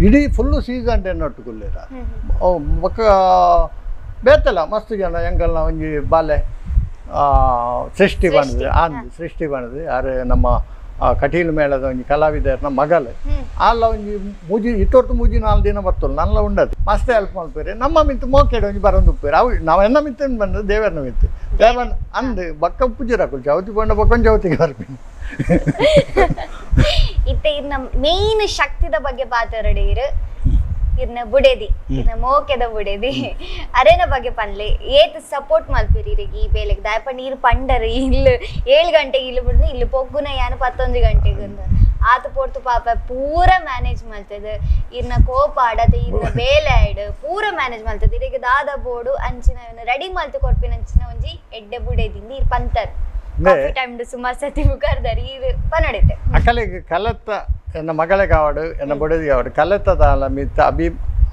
ಇಡೀ ಫುಲ್ಲು ಸೀಸನ್ ಎನ್ನೊಟ್ಟುಕೊಳ್ಳಿರ ಬಕ್ಕ ಬೇತಲ್ಲ ಮಸ್ತ್ ಜನ ಎಂಗಲ್ನ ಒಂಜಿ ಬಾಲೆ ಸೃಷ್ಟಿ ಬಂದಿದೆ ಸೃಷ್ಟಿ ಬಂದಿದೆ ಅರೆ ನಮ್ಮ ಕಟೀಲು ಮೇಳದ ಒಂಜಿ ಕಲಾವಿದರ್ನ ಮಗಲು ಅಲ್ಲ ಒಂಜಿ ಮೂಜಿ ಇತ್ತೊರ್ತು ಮೂಜಿ 4 ದಿನ ಬರ್ತಲ್ಲ ನಲ್ಲ ಉಂಡದು ಮಸ್ತ್ ಹೆಲ್ಪ್ ಮಲ್ಪೇರೆ ನಮ್ಮ ಮಿತ್ತು ಮೋಕೆಡ್ ಒಂಜಿ ಬರೋದು ಉಪ್ಪೇರು ಅವು ನಾವು ಎನ್ನ ಮಿತ್ತು ಬಂದು ದೇವರನ್ನ ಮಿತ್ತು ದೇವರನ್ನ ಅಂದು ಬಕ್ಕ ಪೂಜೆ ರಾಕುಲ್ ಚೌತಿ ಕೊಂಡ ಬಕ್ಕೊಂದು ಚೌತಿಗೆ ಬರ್ತೀನಿ ಇತ್ತೆ ಇನ್ನ ಮೇನ್ ಶಕ್ತಿದ ಬಗ್ಗೆ ಪಾತರಡೀರು ಇರ್ನ ಬುಡೇದಿ ಇರ್ನ ಮೋಕೆದ ಬುಡೇದಿ ಅರೆನ ಬಗ್ಗೆ ಪನ್ಲೆ ಏತ್ ಸಪೋರ್ಟ್ ಮಲ್ಪಿರಿ ಈ ಬೇಲೆಗ್ ದಾಯಪ ನೀರು ಪಂಡರು ಇಲ್ಲಿ 7 ಗಂಟೆಗೆ ಇಲ್ಲಿ ಬಿಡ್ದು ಇಲ್ಲಿ ಪೊಗ್ಗುನ ಯಾನು 11 ಗಂಟೆಗೆ ಆತ ಪೋರ್ತು ಪಾಪ ಪೂರ ಮ್ಯಾನೇಜ್ ಮಲ್ತದ ಇರ್ನ ಕೋಪ ಆಡದ ಇರ್ನ ಬೇಲೆ ಆಯ್ಡು ಪೂರ ಮ್ಯಾನೇಜ್ ಮಲ್ತದ ಇರಿಗೆ ದಾದ ಬೋಡು ಅಂಚಿನ ರೆಡಿ ಮಲ್ತು ಕೊರ್ಪಿನ ಅಂಚಿನ ಒಂಜಿ ಎಡ್ಡೆ ಬುಡೇದಿಂದ ಇರ್ ಪಂತರ್ ಟೈಮ್ ಸುಮಾರು ಸತಿ ಮುಖರ್ದಾರಿ ಇದು ಪನ್ನಡೈತೆ ಅಕ್ಕಲಿಗೆ ಕಲತ್ತ ಎನ್ನ ಮಗಳಿಗೆ ಆವಡು ಎನ್ನ ಬುಡದಿಗೆ ಆವಡು ಕಲೆತ್ತದ ಮಿತ್ತ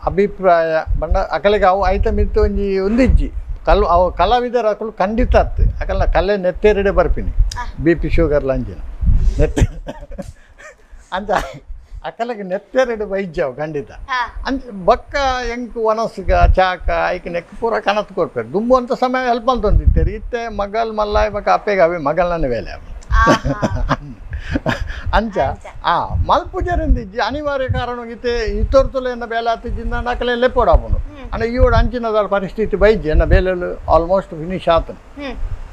ಅಭಿಪ್ರಾಯ ಬಂಡ ಅಕಲಿಗೆ ಅವು ಐತ ಮಿತ್ತು ಒಂಜಿ ಒಂದಿಜ್ಜಿ ಅವು ಕಲಾವಿದರ ಅಕಲು ಖಂಡಿತ ಅತ್ತು ಅಕಲ್ನ ಕಲೆ ನೆತ್ತೇರಿಡೆ ಬರ್ಪಿನಿ BP ಶುಗರ್ ಲಂಜಿನ ನೆತ್ತೆ ಅಂತ ಅಕಲಿಗೆ ನೆತ್ತೇರಿಡೆ ವೈದ್ಯವು ಖಂಡಿತ ಅಂಚ ಬಕ್ಕ ಎಂಕು ಒನಸ್ಗ ಚಾಕ ಐಕೆ ನೆಕ್ ಪೂರ ಕನತ್ ಕೊಡ್ಪೇರು ದುಂಬು ಅಂತ ಸಮಯ ಹೆಲ್ಪ್ ಅಂತಂದಿತ್ತೇರಿ ಇತ್ತೆ ಮಗಲ್ ಮಲ್ಲಾಯ್ ಬಕ್ಕ ಅಪ್ಪೆಗೆ ಅವೇ ಮಗಲ್ನ ವೇಲೆ ಅಂಚ ಮಲ್ಪುಜರಿಂದ ಇಜ್ಜಿ ಅನಿವಾರ್ಯ ಕಾರಣವಾಗಿತ್ತೆ ಇತ್ತೊರ್ತುಲು ಎನ್ನ ಬೇಲೆ ಹತ್ತಿದ್ದಿಂದ ನಕಲೆ ಲೆಪ್ಪೋಡಾಪುನು ಅಂದ್ರೆ ಈವಡು ಅಂಚಿನದ ಪರಿಸ್ಥಿತಿ ಬೈಜಿ ಎನ್ನ ಬೇಲೆಲು ಆಲ್ಮೋಸ್ಟ್ ಫಿನಿಶ್ ಆತನು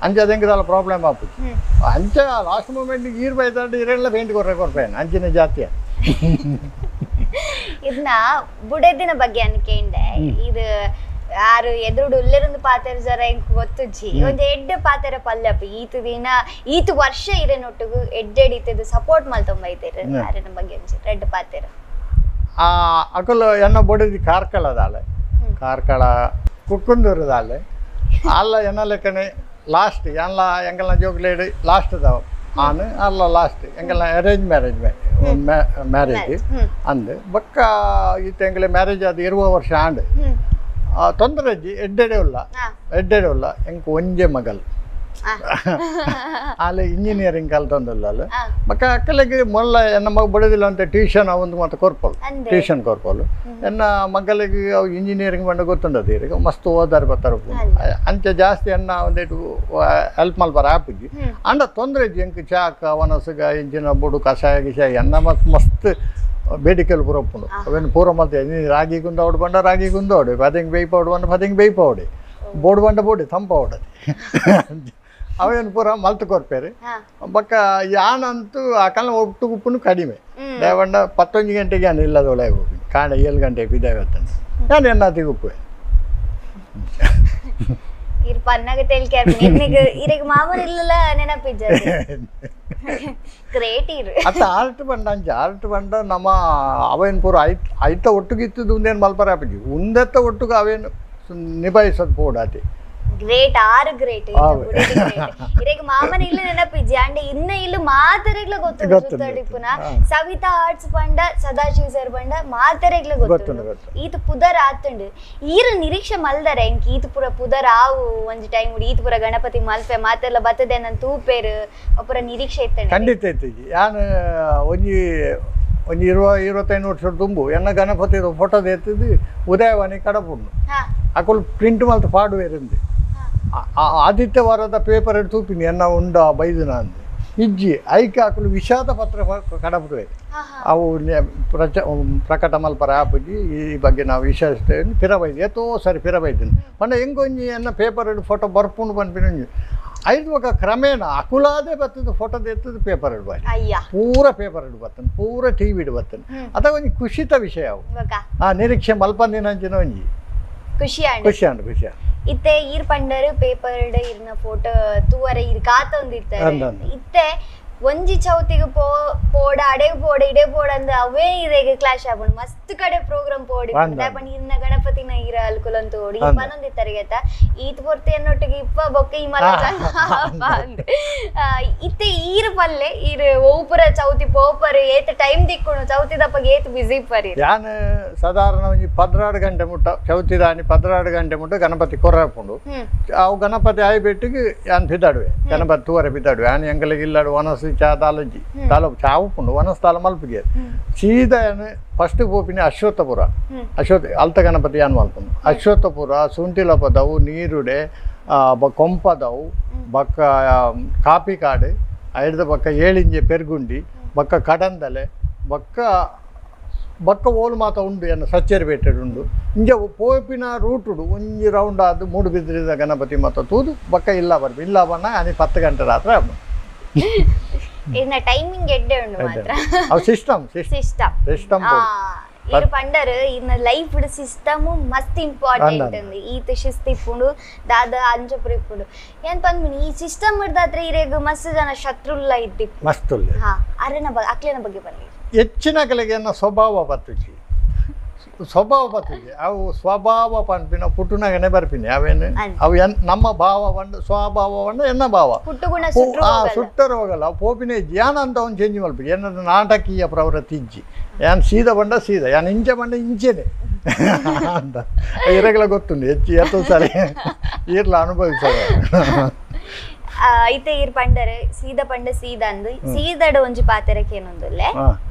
ಅಂಚ ಅದೆಂಗದಲ್ಲ ಪ್ರಾಬ್ಲಮ್ ಆಪುದು ಅಂಚ ಲಾಸ್ಟ್ ಮೂಮೆಂಟ್ ಈರ್ ಬೈದಾಡು ಇರೆಲ್ಲ ಪೇಂಟ್ ಕೊರ್ಪೇನು ಅಂಚಿನ ಜಾತಿಯ ಇದನ್ನ ಬುಡದಿನ ಬಗ್ಗೆ ಅನ್ಕೇಂಡೆ ಇದು ಯಾರು ಎದುರುಡು ಉಲ್ಲೆರೊಂದು ಪಾತೆರ ಜರ ಎಂಕ್ ಗೊತ್ತುಜ್ಜಿ ಒಂದು ಎಡ್ಡೆ ಪಾತೆರ ಪಲ್ಯಪ್ಪ ಈತು ದಿನ ಈತು ವರ್ಷ ಇರೆನೊಟ್ಟಿಗೂ ಎಡ್ಡೆಡಿತದ ಸಪೋರ್ಟ್ ಮಲ್ತೊಂಬೈತೇರು ಯಾರನ ಬಗ್ಗೆ ರೆಡ್ ಪಾತೆರ ಅಕಲು ಎನ್ನ ಬೊಡದಿ ಕಾರ್ಕಳದಾಲೆ ಕಾರ್ಕಳ ಕುಕ್ಕುಂದೂರದಾಲೆ ಅಲ್ಲ ಎನ್ನ ಲೆಕ್ಕನೆ ಲಾಸ್ಟ್ ಎಲ್ಲ ಎಂಗಲ್ನ ಜೋಗ್ಲೇಡಿ ಲಾಸ್ಟ್ ಅದಾವ ಆನು ಅಲ್ಲ ಲಾಸ್ಟ್ ಎಂಗಲ್ನ ಅರೇಂಜ್ ಮ್ಯಾರೇಜ್ ಅಂದು ಬಕ್ಕ ಈತ ಎಂಗಲೆ ಮ್ಯಾರೇಜ್ ಅದು 20 ವರ್ಷ ಆಂಡ್ ತೊಂದರೆ ಎಡ್ಡೆಡೆ ಉಲ್ಲ ಎಂಕು ಒಂಜೆ ಮಗಲ್ ಅಲ್ಲಿ ಇಂಜಿನಿಯರಿಂಗ್ ಕಲ್ತಂದಲ್ಲ ಅಲ್ಲಿ ಮಕ್ಕ ಅಕ್ಕಲಿಗೆ ಮೊಲ್ಲ ಎನ್ನ ಮಗ ಬಡದಿಲ್ಲ ಅಂತ ಟ್ಯೂಷನ್ ಒಂದು ಮತ್ತೆ ಕೊರ್ಪಲ್ ಟ್ಯೂಷನ್ ಕೊರ್ಪಲು ಎನ್ನ ಮಕ್ಕಳಿಗೆ ಅವು ಇಂಜಿನಿಯರಿಂಗ್ ಬಂಡ ಗೊತ್ತುಂಡದು ಈಗ ಮಸ್ತ್ ಓದಾರ ಬರ್ತಾರ ಅಂಚೆ ಜಾಸ್ತಿ ಎನ್ನ ಒಂದೇಟು ಹೆಲ್ಪ್ ಮಲ್ಬಾರ ಆಪಿಗೆ ಅಂಡ ತೊಂದರೆ ಇಜ್ಜಿ ಎಂಕ್ ಚಾಕ ವನಸಗ ಇಂಜಿನ ಬುಡು ಕಷಾಯ ಗಿಷಾಯ ಎನ್ನ ಮಸ್ತ್ ಬೇಡಿಕೆಲು ಪುರಪ್ಪುಂಡು ಅವೇನು ಪೂರ ಮತ್ತೆ ರಾಗಿ ಗುಂದೋಡು ಬಂಡ ರಾಗಿ ಗುಂದೋಡು ಪದಿಂಗ್ ಬೇಯ್ಪೋಡು ಬಂಡ ಪದಿಂಗ್ ಬೇಯ್ಪೋಡಿ ಬೋಡು ಬಂಡ ಬೋಡಿ ತಂಪ ಹೊಡದು ಅವೇನು ಪೂರ ಮಲ್ತು ಕೊರ್ಪೇರಿ ಬಕ್ಕ ಯಾನಂತೂ ಆ ಕಾಲ ಒಟ್ಟು ಉಪ್ಪುನು ಕಡಿಮೆ ದೇವಂಡ 11 ಗಂಟೆಗೆ ನಾನು ಇಲ್ಲದ ಒಳಗೆ ಹೋಗಿ ಕಾಂಡ 7 ಗಂಟೆಗೆ ಬಿದ್ದಾಗತ್ತಾನೆ ನಾನು ಎನ್ನಾತಿಗೆ ಉಪ್ಪುವೆ ಇರ್ ಪನ್ನಗ ತೆಲ್ಕೆ ಇರೆಗ ಮಾಮೂಲಿ ಇಲ್ಲಲ್ಲ ನೆನಪಿಜ್ಜ ಗ್ರೇಟ್ ಇರು ಅತ್ತ ಆರ್ಟ್ ಬಂಡ ಅಂಚ ಆರ್ಟ್ ಬಂಡ ನಮ್ಮ ಅವೇನು ಪೂರ ಐತ ಒಟ್ಟಿಗಿತ್ತದು ಒಂದೇನು ಮಲ್ಪರ ಆಪಿಜಿ ಉಂದೆತ್ತ ಒಟ್ಟಿಗೆ ಅವೇನು ನಿಭಾಯಿಸೋದು ಪೋಡಾತಿ ಗ್ರೇಟ್ ಆರು ಗ್ರೇಟ್ ಇರೆಗ ಮಾಮನ ಇಲ್ಲ ನೆನಪಿಜ್ಜಿ ಅಂಡ್ ಇನ್ನ ಇಲ್ಲ ಮಾತರೆಗ್ಲ ಗೊತ್ತುಂಡು ಸವಿತಾ ಆರ್ಟ್ಸ್ ಪಂಡ ಸದಾಶಿವ ಸರ್ ಪಂಡ ಮಾತರೆಗ್ಲ ಗೊತ್ತುಂಡು ಈತ ಪುದರ್ ಆತುಂಡು ಈರ ನಿರೀಕ್ಷೆ ಮಲ್ದರ ಎಂಕ್ ಈತ ಪುರ ಪುದರ್ ಆವು ಒಂಜಿ ಟೈಮ್ ಈತ ಪುರ ಗಣಪತಿ ಮಲ್ಪೆ ಮಾತೆಲ್ಲ ಬತ್ತದೆ ನನ್ನ ತೂಪೇರು ಪುರ ನಿರೀಕ್ಷೆ ಇತ್ತಂಡ ಖಂಡಿತ ಇತ್ತು ಯಾನು ಒಂಜಿ 25 ವರ್ಷ ತುಂಬು ಎನ್ನ ಗಣಪತಿ ಫೋಟೋದ ಎತ್ತಿದ್ದು ಉದಯವಾಣಿ ಕಡಪುಂಡು ಅಕಲ್ ಪ್ರಿಂಟ್ ಮಲ್ತು ಪಾಡುವೇರಿಂದು ಆದಿತ್ಯವಾರದ ಪೇಪರ್ ಎಡ್ ತೂಪಿನಿ ಎನ್ನ ಉಂಡ ಬೈದಿನ ಅಂದು ಇಜ್ಜಿ ಐಕೆ ಅಕಲು ವಿಷಾದ ಪತ್ರ ಕಡಪುವೆ ಅವು ಪ್ರಕಟ ಮಲ್ಪರ ಆಪುಜಿ ಈ ಬಗ್ಗೆ ನಾವು ವಿಷಯಿಸ್ತೇವೆ ಪಿರಬೈದು ಎತ್ತೋ ಸರಿ ಪಿರಬೈದಿನಿ ಪಂಡ ಹೆಂಗೊಂಜಿ ಎನ್ನ ಪೇಪರ್ ಎಡ್ ಫೋಟೋ ಬರ್ಪುಂಡು ಬಂದ್ಬಿನ ಐದು ಒಕ್ಕ ಕ್ರಮೇಣ ಅಕುಲಾದೇ ಬರ್ತದೆ ಫೋಟೋದ ಎತ್ತದ ಪೇಪರ್ ಇಡ್ ಬಾರಿ ಪೂರ ಪೇಪರ್ ಇಡ್ ಬರ್ತಾನೆ ಪೂರ ಟಿವಿ ಇಡ್ ಬರ್ತಾನೆ ಅದ ಒಂಜಿ ಖುಷಿತ ವಿಷಯ ಅವು ನಿರೀಕ್ಷೆ ಮಲ್ಪಂದಿನ ಅಂಚಿನ ಒಂಜಿ ಖುಷಿ ಅಂಡ್ ಇತ್ತೆ ಈರ್ ಪಂಡರು ಪೇಪರ್ ಇರ್ನ ಫೋಟೋ ತೂವರ ಇರ್ ಕಾತೊಂದಿರ್ತಾರೆ ಇತ್ತೆ ಒಂಜಿ ಚೌತಿಗೆ ಪೋಡ ಅಡೆಗೆ ಪೋಡ ಇಡೆ ಪೋಡ ಅಂದ ಅವೇ ಇರೆಗೆ ಕ್ಲಾಶ್ ಆಪುಂಡು ಮಸ್ತ್ ಕಡೆ ಪ್ರೋಗ್ರಾಮ್ ಪೋಡಿ ಪಂಡ ಇರ್ನ ಗಣಪತಿನ ಇರ ಅಲ್ಕುಲಂತ ಓಡಿ ಪನೊಂದಿತ್ತಾರೆ ಗತ ಈತ್ ಪೊರ್ತೆ ಅನ್ನೊಟ್ಟಿಗೆ ಇಪ್ಪ ಬೊಕ್ಕ ಈ ಮಲ ಅಂದ್ ಇತ್ತೆ ಈರ್ ಪಲ್ಲೆ ಈರ್ ಓಪುರ ಚೌತಿ ಪೋಪರ್ ಏತ್ ಟೈಮ್ ದಿಕ್ಕುಣು ಚೌತಿ ದಪ್ಪಗೆ ಏತ್ ಬಿಸಿ ಪರಿ ಯಾನ್ ಸಾಧಾರಣ ಒಂಜಿ 16 ಗಂಟೆ ಮುಟ್ಟ ಚೌತಿ ದಾನಿ 16 ಗಂಟೆ ಮುಟ್ಟ ಗಣಪತಿ ಕೊರ್ರಾಪುಂಡು ಅವು ಗಣಪತಿ ಆಯ್ ಬೆಟ್ಟಿಗೆ ಯಾನ್ ಬಿದ್ದಾಡುವೆ ಗಣಪತಿ ತೂವರೆ ಬಿದ್ದಾಡುವೆ ಯಾನ್ ಎಂಗಲಿಗೆ ಇಲ್ಲಾಡು ವನಸಿ ಚಾ ತಾಲಜ್ಜಿ ತಾಲ ಚಾ ಉಪ್ಪುಂಡು ವನಸ್ಥಾಲ ಮಲ್ಪಿಗೆ ಸೀದಾ ಏನು ಫಸ್ಟ್ ಪೋಪಿನಿ ಅಶ್ವತ್ಥಪುರ ಅಲ್ತ ಗಣಪತಿ ಯಾನ್ ಮಲ್ಪುಂಡು ಅಶ್ವತ್ಥಪುರ ಸುಂಟಿಲಪದವು ನೀರುಡೆ ಕೊಂಪದವು ಬಕ್ಕ ಕಾಪಿ ಕಾಡು ಐಡ್ದ ಬಕ್ಕ ಏಳಿಂಜೆ ಪೆರ್ಗುಂಡಿ ಬಕ್ಕ ಕಡಂದಲೆ ಬಕ್ಕ ಓಲು ಮಾತ ಉಂಡು ಎನ್ನ ಸಚ್ಚೇರಿ ಬೇಟೆಡ್ ಉಂಡು ಇಂಜ ಪೋಪಿನ ರೂಟುಡು ಒಂಜಿ ರೌಂಡ್ ಆದು ಮೂಡು ಬಿದ್ರಿದ ಗಣಪತಿ ಮಾತ ತೂದು ಬಕ್ಕ ಇಲ್ಲ ಬರ್ಬಿ ಇಲ್ಲ ಬಣ್ಣ ಅನಿ 10 ಗಂಟೆ ರಾತ್ರಿ ಇನ್ನ ಟೈಮಿಂಗ್ ಎಡ್ಡೆ ಉಂಡು ಮಾತ್ರ ಅವು ಸಿಸ್ಟಮ್ ಇರು ಪಂಡರು ಇನ್ನ ಲೈಫ್ ಸಿಸ್ಟಮ್ ಮಸ್ತ್ ಇಂಪಾರ್ಟೆಂಟ್ ఉంది ಈತ ಶಿಸ್ತಿಪ್ಪುಂಡು ದಾದ ಅಂಜಪುರ ಇಪ್ಪುಂಡು ಏನ್ ಪಂದ್ಮಿನಿ ಈ ಸಿಸ್ಟಮ್ ಇರ್ದಾದ್ರೆ ಇರೆಗ್ ಮಸ್ತ್ ಜನ ಶತ್ರುಲ್ಲ ಇದ್ದಿಪ್ಪು ಮಸ್ತ್ ಅಕ್ಲೇನ ಬಗ್ಗೆ ಬನ್ನಿ ಹೆಚ್ಚಿನ ಕಲೆಗೆ ಸ್ವಭಾವ ಬರ್ತುಜಿ ಅವು ಸ್ವಭಾವ ಪನ್ಪಿನ ಪುಟ್ಟುನಾಗನೆ ಬರ್ಪಿನಿ ಅವೇನು ಅವು ನಮ್ಮ ಭಾವ ಬಂದು ಸ್ವಭಾವ ಬಂದು ಎನ್ನ ಭಾವ ಸುಟ್ಟರು ಹೋಗಲ್ಲ ಅವು ಪೋಪಿನ ಇಜ್ಜಿ ಯಾನ ಅಂತ ಅವ್ನು ಚೇಂಜ್ ಮಲ್ಪಿ ಏನದು ನಾಟಕೀಯ ಪ್ರವೃತ್ತಿ ಇಜ್ಜಿ ಯಾನ್ ಸೀದಾ ಬಂಡ ಸೀದಾ ಯಾನ್ ಇಂಚೆ ಬಂಡ ಇಂಚೆನೆ ಅಂತ ಇರಗಲ ಗೊತ್ತುಂಡು ಹೆಚ್ಚು ಎತ್ತು ಸರಿ ಇರ್ಲ ಅನುಭವಿಸ ಐತೆ ಇರ್ ಪಂಡರೆ ಸೀದಾ ಪಂಡ ಸೀದಾ ಅಂದು ಸೀದಡ ಒಂಜಿ ಪಾತೆರಕ್ಕೆ ಏನೊಂದುಲ್ಲೆ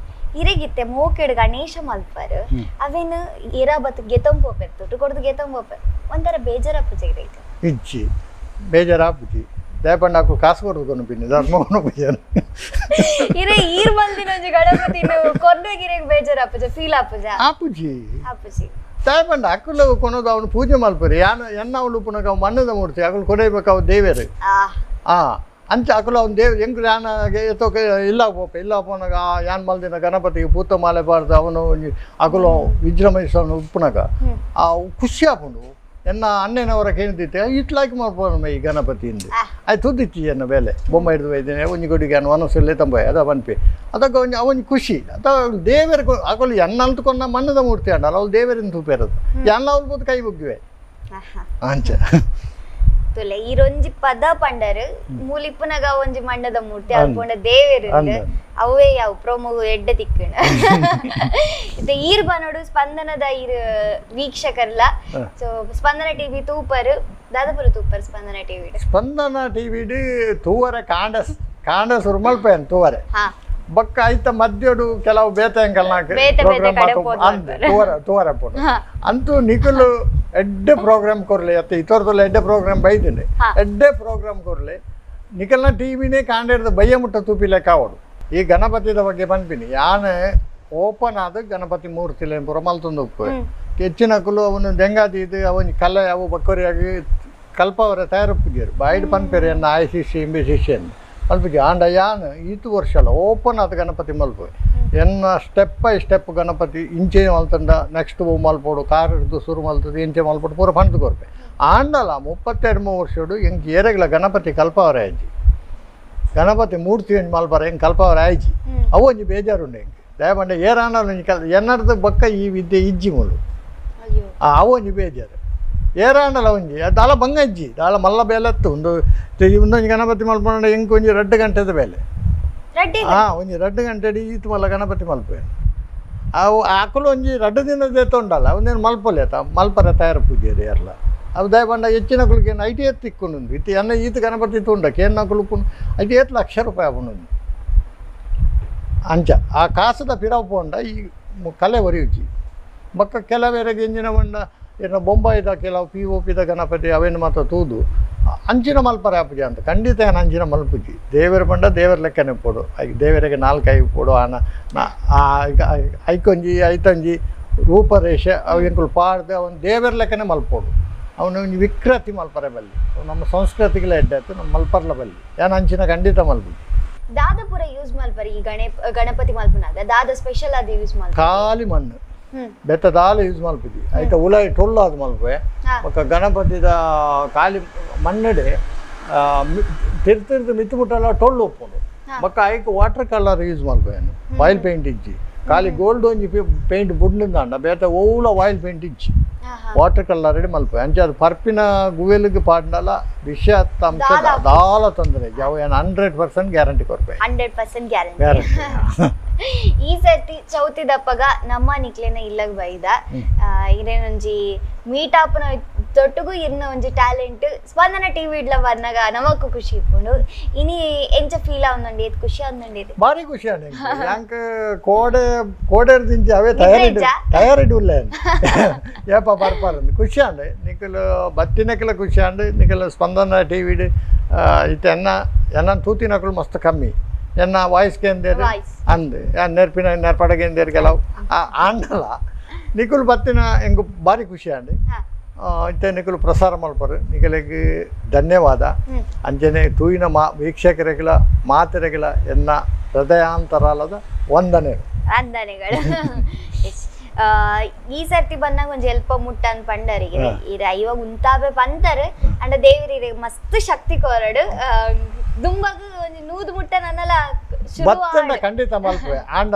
ಇರೆಗಿತ್ತೆ ಮೋಕೆಡ್ ಗಣೇಶ ಮಲ್ಪರ್ ಅವೇನು ಇರಾಬತ್ ಗೆತಂ ಪೋಪೆತ್ತು ಕೊಡ್ದು ಗೆತಂ ಪೋಪರ್ ಒಂಥರ ಬೇಜಾರಾಪುಜಿ ಇರೈತೆ ಇಜ್ಜಿ ಬೇಜಾರಾಪುಜಿ ದಯಪಂಡಾಕು ಕಾಸು ಕೊಡ್ಬೇಕು ಪಿನ್ನಿ ಧರ್ಮವನ್ನು ಬಯ್ಯಾನ ಇರೆ ಈರ್ ಬಂದಿನ ಒಂಜಿ ಗಣಪತಿ ಕೊರ್ದಗಿರೆಗ್ ಬೇಜಾರಾಪುಜ ಫೀಲ್ ಆಪುಜ ಆಪುಜಿ ದಯಪಂಡ ಅಕ್ಕಲು ಕೊನೋದು ಅವನು ಪೂಜೆ ಮಲ್ಪರಿ ಎನ್ನ ಅವಳು ಪುನಗ ಮಣ್ಣದ ಮೂರ್ತಿ ಅಕ್ಕಲು ಕೊಡಬೇಕು ಅವು ದೇವೇರು ಅಂಚ ಅಕಲು ಅವ್ನು ದೇವ್ ಹೆಂಗ್ ಯಾನಾಗೆ ಎತ್ತೋಕೆ ಇಲ್ಲ ಪೋನಾಗ ಯಾನ್ ಮಲ್ದಿನ ಗಣಪತಿಗೆ ಪೂತ ಮಾಲೆ ಬಾರ್ದು ಅವನು ಅಕಲು ವಿಜೃಂಭಿಸೋನು ಉಪ್ಪುನಾಗ ಆ ಖುಷಿ ಆಪುಂಡು ಎನ್ನ ಅಣ್ಣನವರ ಕೇಳಿದ್ದಿತ್ತೆ ಇಟ್ಲಾಕಿ ಮಾಡ್ಬೋದು ಈ ಗಣಪತಿಯಿಂದ ಆಯ್ತು ತುದ್ದಿಚ್ಚಿ ಎನ್ನ ಬೇಲೆ ಬೊಮ್ಮ ಹಿಡಿದು ಒಯ್ದೇನೆ ಒಂಜಿ ಗುಡಿಗೆ ಅನ್ನ ವನಸಲ್ಲೇ ತಂಬ ಅದ ಬನ್ಪಿ ಅದಕ್ಕೆ ಒಂಜಿ ಅವನ್ ಖುಷಿ ಅದ ದೇವರ ಅಕಲು ಎನ್ನ ಅಂತಕೊಂಡ ಮಣ್ಣದ ಮೂರ್ತಿ ಅಂಡಲ್ಲ ಅವ್ಳು ದೇವರಿಂದ ತೂಪೇರದು ಎನ್ನ ಅವ್ಳು ಕೂತು ಕೈ ಬುಗ್ಗಿವೆ ಅಂಚ ತುಲೆ ಈರೊಂಜಿ ಪದ ಪಂಡರು ಮೂಲಿಪ್ಪುನಗ ಒಂಜಿ ಮಣ್ಣದ ಮೂರ್ತಿ ಅಲ್ಪೊಂಡ ದೇವೇರು ಅವೇ ಯಾವ ಪ್ರೊಮೋ ಎಡ್ಡ ತಿಕ್ಕಣ ಇದು ಈರ್ ಬನೋಡು ಸ್ಪಂದನದ ಈರ್ ವೀಕ್ಷಕರ್ಲ ಸೊ ಸ್ಪಂದನ ಟಿವಿ ತೂಪರ್ ದಾದಾಪುರ ತೂಪರ್ ಸ್ಪಂದನ ಟಿವಿ ಸ್ಪಂದನ ಟಿವಿ ತೂವರೆ ಕಾಂಡಸ್ ಮಲ್ಪೇನು ತೂವರೆ ಬೊಕ್ಕ ಐತ ಮಧ್ಯಡು ಕೆಲವು ಬೇತೆ ತೂವರೆ ಪೋಡು ಅಂತೂ ನಿಖಲು ಎಡ್ಡೆ ಪ್ರೋಗ್ರಾಮ್ ಕೊರ್ಲಿ ಅತ್ತ ಇತರದಲ್ಲ ಎಡ್ಡೆ ಪ್ರೋಗ್ರಾಮ್ ಬೈದಿನಿ ಎಡ್ಡೆ ಪ್ರೋಗ್ರಾಮ್ ಕೊರ್ಲಿ ನಿಖಲ್ನ ಟಿವಿನೇ ಕಾಂಡಿಡ್ದು ಬಯ್ಯ ಮುಟ್ಟ ತೂಪಿಲೆಕ್ಕ ಅವಡು ಈ ಗಣಪತಿದ ಬಗ್ಗೆ ಬಂದ್ಬಿನಿ ಯಾನೆ ಓಪನ್ ಆದ ಗಣಪತಿ ಮೂರ್ತಿಲೆ ಪುರ ಮಲ್ತೊಂದು ಉಪ್ಪು ಹೆಚ್ಚಿನಕಲು ಅವನು ದೆಂಗಾದಿ ಇದು ಅವನ ಕಲೆ ಅವು ಬಕ್ಕರಿಯಾಗಿ ಕಲ್ಪವರ ತಯಾರಪ್ಪಿದ್ಯರು ಬಾಯ್ಡು ಪನ್ಪೇರು ಎನ್ನ ಆಯ ಶಿಷ್ಯ ಇಂಬಿ ಶಿಷ್ಯನ್ನು ಮಲ್ಪಿಗೆ ಆಂಡ ಯಾನ್ ಈತು ವರ್ಷ ಅಲ್ಲ ಓಪನ್ ಆದ ಗಣಪತಿ ಮಲ್ಪು ಎನ್ನ ಸ್ಟೆಪ್ ಬೈ ಸ್ಟೆಪ್ ಗಣಪತಿ ಇಂಚೆ ಮಲ್ತಂಡ ನೆಕ್ಸ್ಟ್ ಮಲ್ಪೋಡು ಕಾರ್ ಹಿಡಿದು ಶುರು ಮಲ್ತದ್ದು ಇಂಚೆ ಮಲ್ಪೋಡು ಪೂರ ಪಂತು ಕೊರ್ಪೆ ಆಂಡಲ್ಲ 32 ವರ್ಷಡು ಹೆಂಗೆ ಏರೆಗಳ ಗಣಪತಿ ಕಲ್ಪವರ ಆಯ್ಜಿ ಗಣಪತಿ ಮೂರ್ತಿ ಹೆಂಗೆ ಮಲ್ಪರ ಹೆಂಗೆ ಕಲ್ಪವರ ಆಯ್ಜಿ ಅವು ಒಂಜಿ ಬೇಜಾರುಂಡು ಹೆಂಗೆ ದಯಮಾಡಿ ಏರಾಂಡಲ್ಲ ಎನ್ನರ್ದು ಬಕ್ಕ ಈ ವಿದ್ಯೆ ಇಜ್ಜಿ ಮೂಲು ಅವು ಒಂಜಿ ಬೇಜಾರು ಏರಾಂಡಲ ಒಂಜಿ ದಾಳ ಬಂಗಜ್ಜಿ ದಾಳ ಮಲ್ಲ ಬೇಲೆತ್ತು ಒಂದೊಂದು ಗಣಪತಿ ಮಲ್ಪಂಡ ಹೆಂಗೆ ಒಂಜಿ 2 ಗಂಟೆದ ಬೇಲೆ ಒಂಜಿ 2 ಗಂಟೆ ಈತು ಮಲ್ಲ ಗಣಪತಿ ಮಲ್ಪೇನು ಅವು ಆಕಲು ಒಂಜಿ 2 ದಿನದ ತೊಂಡಲ್ಲ ಅವನೇನು ಮಲ್ಪಲೇತ ಮಲ್ಪರ ತಯಾರು ಪೂಜೆರಿ ಎಲ್ಲ ಅವು ದಯಪಂಡ ಹೆಚ್ಚಿನ ಕುಳಿಗೇನು 5 ತಿಕ್ಕೊಂಡು ಇತ್ತು ಎನ್ನ ಈತು ಗಣಪತಿ ತುಂಡಕ್ಕೆ ಏನು ಕುಳುಕೊಂಡು 5 ಲಕ್ಷ ರೂಪಾಯಿ ಅವನು ಅಂಚ ಆ ಕಾಸದ ಪಿರವು ಪೋಂಡ ಈ ಕಲೆ ಒರಿಯುಚ್ಚಿ ಬೊಕ್ಕ ಕೆಲವೇರೆಗೆ ಎಂಜಿನ ಬಂಡ ಏನು ಬೊಂಬಾಯಿದ ಕೆಲವು POPದ ಗಣಪತಿ ಅವೇನು ಮಾತ್ರ ತೂದು ಅಂಚಿನ ಮಲ್ಪರ ಪೂಜೆ ಅಂತ ಖಂಡಿತ ಏನು ಅಂಚಿನ ಮಲ್ಪುಜಿ ದೇವರ ಬಂಡ ದೇವರ ಲೆಕ್ಕನೆ ಪೋಡು ದೇವರಿಗೆ 4 ಐದು ಪೋಡು ಐಕೊಂಜಿ ಐತಂಜಿ ರೂಪರೇಷೆ ಅವು ಎಂಕುಲು ಪಾಡ್ದು ಅವನು ದೇವರ ಲೆಕ್ಕನೆ ಮಲ್ಪೋಡು ಅವನು ವಿಕೃತಿ ಮಲ್ಪರೆ ಬಲ್ಲಿ ನಮ್ಮ ಸಂಸ್ಕೃತಿಗಳ ಎಡ್ಡಾಯ್ತು ನಮ್ಮ ಮಲ್ಪರ್ಲ ಬಲ್ಲಿ ಏನು ಅಂಚಿನ ಖಂಡಿತ ಮಲ್ಪುಜಿ ದಾದಾಪುರ ಯೂಸ್ ಮಲ್ಪರಿ ಈ ಗಣಪತಿ ಮಲ್ಪನಾಗ ದಾದ ಸ್ಪೆಷಲ್ ಆದ ಯೂಸ್ ಮಲ್ಪರಿ ಖಾಲಿ ಮಣ್ಣು ಬೆತ್ತದಾಲ ಯೂಸ್ ಮಲ್ಪಿದ್ವಿ ಆಯ್ತಾ ಉಲಾಯಿ ಟೊಳ್ಳು ಅದು ಮಲ್ಪೆ ಬೊಕ್ಕ ಗಣಪತಿದ ಖಾಲಿ ಮಣ್ಣಡೆ ತಿರ್ತಿರ್ದು ಮಿತ್ತು ಮುಟ್ಟಲ್ಲ ಟೊಳ್ಳು ಒಪ್ಪುಂಡು ಬೊಕ್ಕ ಐಕ್ ವಾಟರ್ ಕಲರ್ ಯೂಸ್ ಮಲ್ಪೇನು ಆಯಿಲ್ ಪೇಂಟ್ ಇಜ್ಜಿ ಖಾಲಿ ಗೋಲ್ಡ್ ಒಂಜಿ ಪೇಂಟ್ ಬುಡ್ಲಿಂದ ಬೇತ ಓಲ ಆಯಿಲ್ ಪೇಂಟ್ ಇಜ್ಜಿ ವಾಟರ್ ಕಲರ್ ರೆಡಿ ಮಲ್ಪೆ ಅಂಚೆ ಅದು ಪರ್ಪಿನ ಗುವೆಲಿಗೆ ಪಾಡ್ನಲ್ಲ ವಿಷಯ ಅಂಶ ದಾಲ ತೊಂದರೆ ಅವು ಏನು 100% ಗ್ಯಾರಂಟಿ ಕೊಡ್ಬೇಕು 100% ಗ್ಯಾರಂಟಿ ಈ ಸರ್ತಿ ಚೌತಿ ದಪ್ಪಗ ನಮ್ಮ ನಿಕ್ಲೆನ ಇಲ್ಲಗ ಬೈದ ಇರೇನೊಂಜಿ ಮೀಟಾಪ್ನ ತೊಟ್ಟುಗು ಇರ್ನ ಒಂಜಿ ಟ್ಯಾಲೆಂಟ್ ಸ್ಪಂದನ ಟಿವಿ ಇಡ್ಲ ಬಂದಾಗ ನಮಕ್ ಖುಷಿ ಇಪ್ಪುಂಡು ಇನಿ ಎಂಚ ಫೀಲ್ ಆವೊಂದುಂಡು ಏತ್ ಖುಷಿ ಆವೊಂದುಂಡು ಬಾರಿ ಖುಷಿ ಆಂಡ್ ಯಾಂಕ್ ಕೋಡೆರ್ ದಿಂಜಿ ಅವೇ ತಯಾರಿಡು ಉಲ್ಲ ಏಪ ಬರ್ಪಾರಂದು ಖುಷಿ ಆಂಡ್ ನಿಕಲು ಬತ್ತಿನಕಲ ಖುಷಿ ಆಂಡ್ ನಿಕಲು ಸ್ಪಂದನ ಟಿವಿ ಇತ್ತೆ ಎನ್ನ ತೂತಿನಕಲು ಮಸ್ತ್ ಕಮ್ಮಿ ಎನ್ನ ವಾಯ್ಸ್ಗೆ ಎಂದೇರು ಅಂದು ನೆರ್ಪಿನ ನೆರ್ಪಡಗೆಂದೇರು ಕೆಲವು ಆಂಡಲ್ಲ ನಿಕುಲು ಬತ್ತಿನ ಹೆಂಗು ಭಾರಿ ಖುಷಿ ಆಂಡ್ ಇತ್ತೆ ನಿಕುಲು ಪ್ರಸಾರ ಮಲ್ಪರು ನಿಕಲಿಗೆ ಧನ್ಯವಾದ ಅಂಚನೆ ತೂಯಿನ ವೀಕ್ಷಕರಿಗಳ ಮಾತರಿಗಳ ಎನ್ನ ಹೃದಯಾಂತರಾಲದ ವಂದನೆಗಳು ಈ ಸರ್ತಿ ಬಂದಾಗ ಒಂಜಿ ಎಲ್ಪ ಮುಟ್ಟ ಅಂತ ಪಂಡರಿಗೆ ಇವಾಗ ಉಂತಾವೆ ಪಂತಾರೆ ಅಂಡ ದೇವರಿಗೆ ಮಸ್ತ್ ಶಕ್ತಿ ಕೋರಡು ದುಂಬಗ ಒಂಜಿ ನೂದು ಮುಟ್ಟ ನನ್ನಲ ಬತ್ತಂಡ ಖಂಡಿತ ಮಲ್ಪೆ ಆಂಡ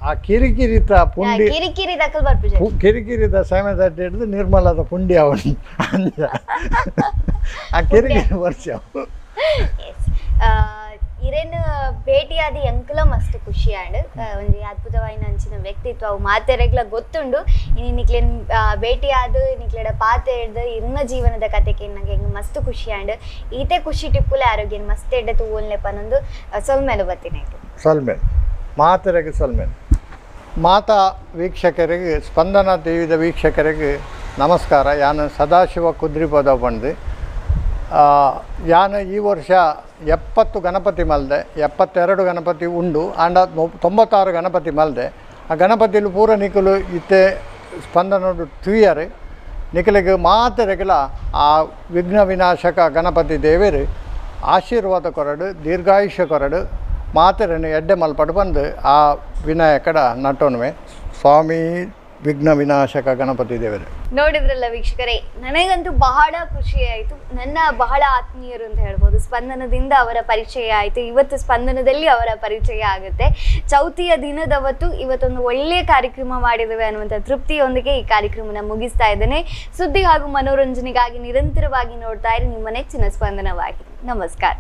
ಆ ಕಿರಿಕಿರಿತ ಪುಂಡಿ ಕಿರಿಕಿರಿ ದಕ್ಕಲ್ ಬರ್ಪುಜೆ ಕಿರಿಕಿರಿದ ಸಮೇತ ಹಿಡಿದು ನಿರ್ಮಲದ ಪುಂಡಿ ಅವನು ಆ ಕಿರಿಕಿರಿ ವರ್ಷ ಇರೇನು ಭೇಟಿಯಾದ ಎಂಕಲ ಮಸ್ತ್ ಖುಷಿ ಆಂಡ್ ಒಂದು ಅದ್ಭುತವಾಯಿನ ಅಂಚಿನ ವ್ಯಕ್ತಿತ್ವ ಅವು ಮಾತೆರೆಗ್ಲ ಗೊತ್ತುಂಡು ಇನ್ನು ನಿಕ್ಲೇನ್ ಭೇಟಿಯಾದ ನಿಕ್ಲೆಡ ಪಾತೆ ಹಿಡ್ದು ಇನ್ನ ಜೀವನದ ಕತೆಗೆ ನಂಗೆ ಹೆಂಗೆ ಮಸ್ತ್ ಖುಷಿ ಆಂಡ್ ಈತೆ ಖುಷಿ ಟಿಪ್ಪುಲೆ ಆರೋಗ್ಯ ಮಸ್ತ್ ಎಡ್ಡೆ ತೂವಲ್ನೆ ಪನ್ನೊಂದು ಸೊಲ್ಮೇಲೆ ಬತ್ತೀನಿ ಸೊಲ್ಮೇಲೆ ಮಾತೆರೆಗೆ ಸೊಲ್ಮೇಲೆ ಮಾತಾ ವೀಕ್ಷಕರಿಗೆ ಸ್ಪಂದನ ಟಿವಿದ ವೀಕ್ಷಕರಿಗೆ ನಮಸ್ಕಾರ ಯಾನು ಸದಾಶಿವ ಕುದ್ರಿಪದ ಬಂದು ಯಾನು ಈ ವರ್ಷ 70 ಗಣಪತಿ ಮಲ್ದೆ 72 ಗಣಪತಿ ಉಂಡು ಆಂಡ 96 ಗಣಪತಿ ಮಲ್ದೆ ಆ ಗಣಪತಿಲು ಪೂರ ನಿಕಲು ಇತ್ತೆ ಸ್ಪಂದನೋಡು ತುಯ್ಯರು ನಿಕಲಿಗೆ ಮಾತೆರೆಗಲ ಆ ವಿಘ್ನ ವಿನಾಶಕ ಗಣಪತಿ ದೇವರು ಆಶೀರ್ವಾದ ಕೊರಡು ದೀರ್ಘಾಯುಷ್ಯ ಕೊರಡು ಮಾತೆರೆನು ಎಡ್ಡೆ ಮಲ್ಪಡು ಬಂದು ಆ ವಿನಾಯಕಡ ನಟೋನ್ವೆ ಸ್ವಾಮಿ ವಿಘ್ನ ವಿನಾಶಕ ಗಣಪತಿ ದೇವರು ನೋಡಿದ್ರಲ್ಲ ವೀಕ್ಷಕರೇ ನನಗಂತೂ ಬಹಳ ಖುಷಿ ಆಯಿತು ನನ್ನ ಬಹಳ ಆತ್ಮೀಯರು ಅಂತ ಹೇಳ್ಬೋದು ಸ್ಪಂದನದಿಂದ ಅವರ ಪರಿಚಯ ಆಯಿತು ಇವತ್ತು ಸ್ಪಂದನದಲ್ಲಿ ಅವರ ಪರಿಚಯ ಆಗುತ್ತೆ ಚೌತಿಯ ದಿನದವತ್ತು ಇವತ್ತೊಂದು ಒಳ್ಳೆಯ ಕಾರ್ಯಕ್ರಮ ಮಾಡಿದ್ದೇವೆ ಅನ್ನುವಂಥ ತೃಪ್ತಿಯೊಂದಿಗೆ ಈ ಕಾರ್ಯಕ್ರಮನ ಮುಗಿಸ್ತಾ ಇದ್ದೇನೆ ಸುದ್ದಿ ಹಾಗೂ ಮನೋರಂಜನೆಗಾಗಿ ನಿರಂತರವಾಗಿ ನೋಡ್ತಾ ಇರಿ ನಿಮ್ಮ ನೆಚ್ಚಿನ ಸ್ಪಂದನವಾಗಿ ನಮಸ್ಕಾರ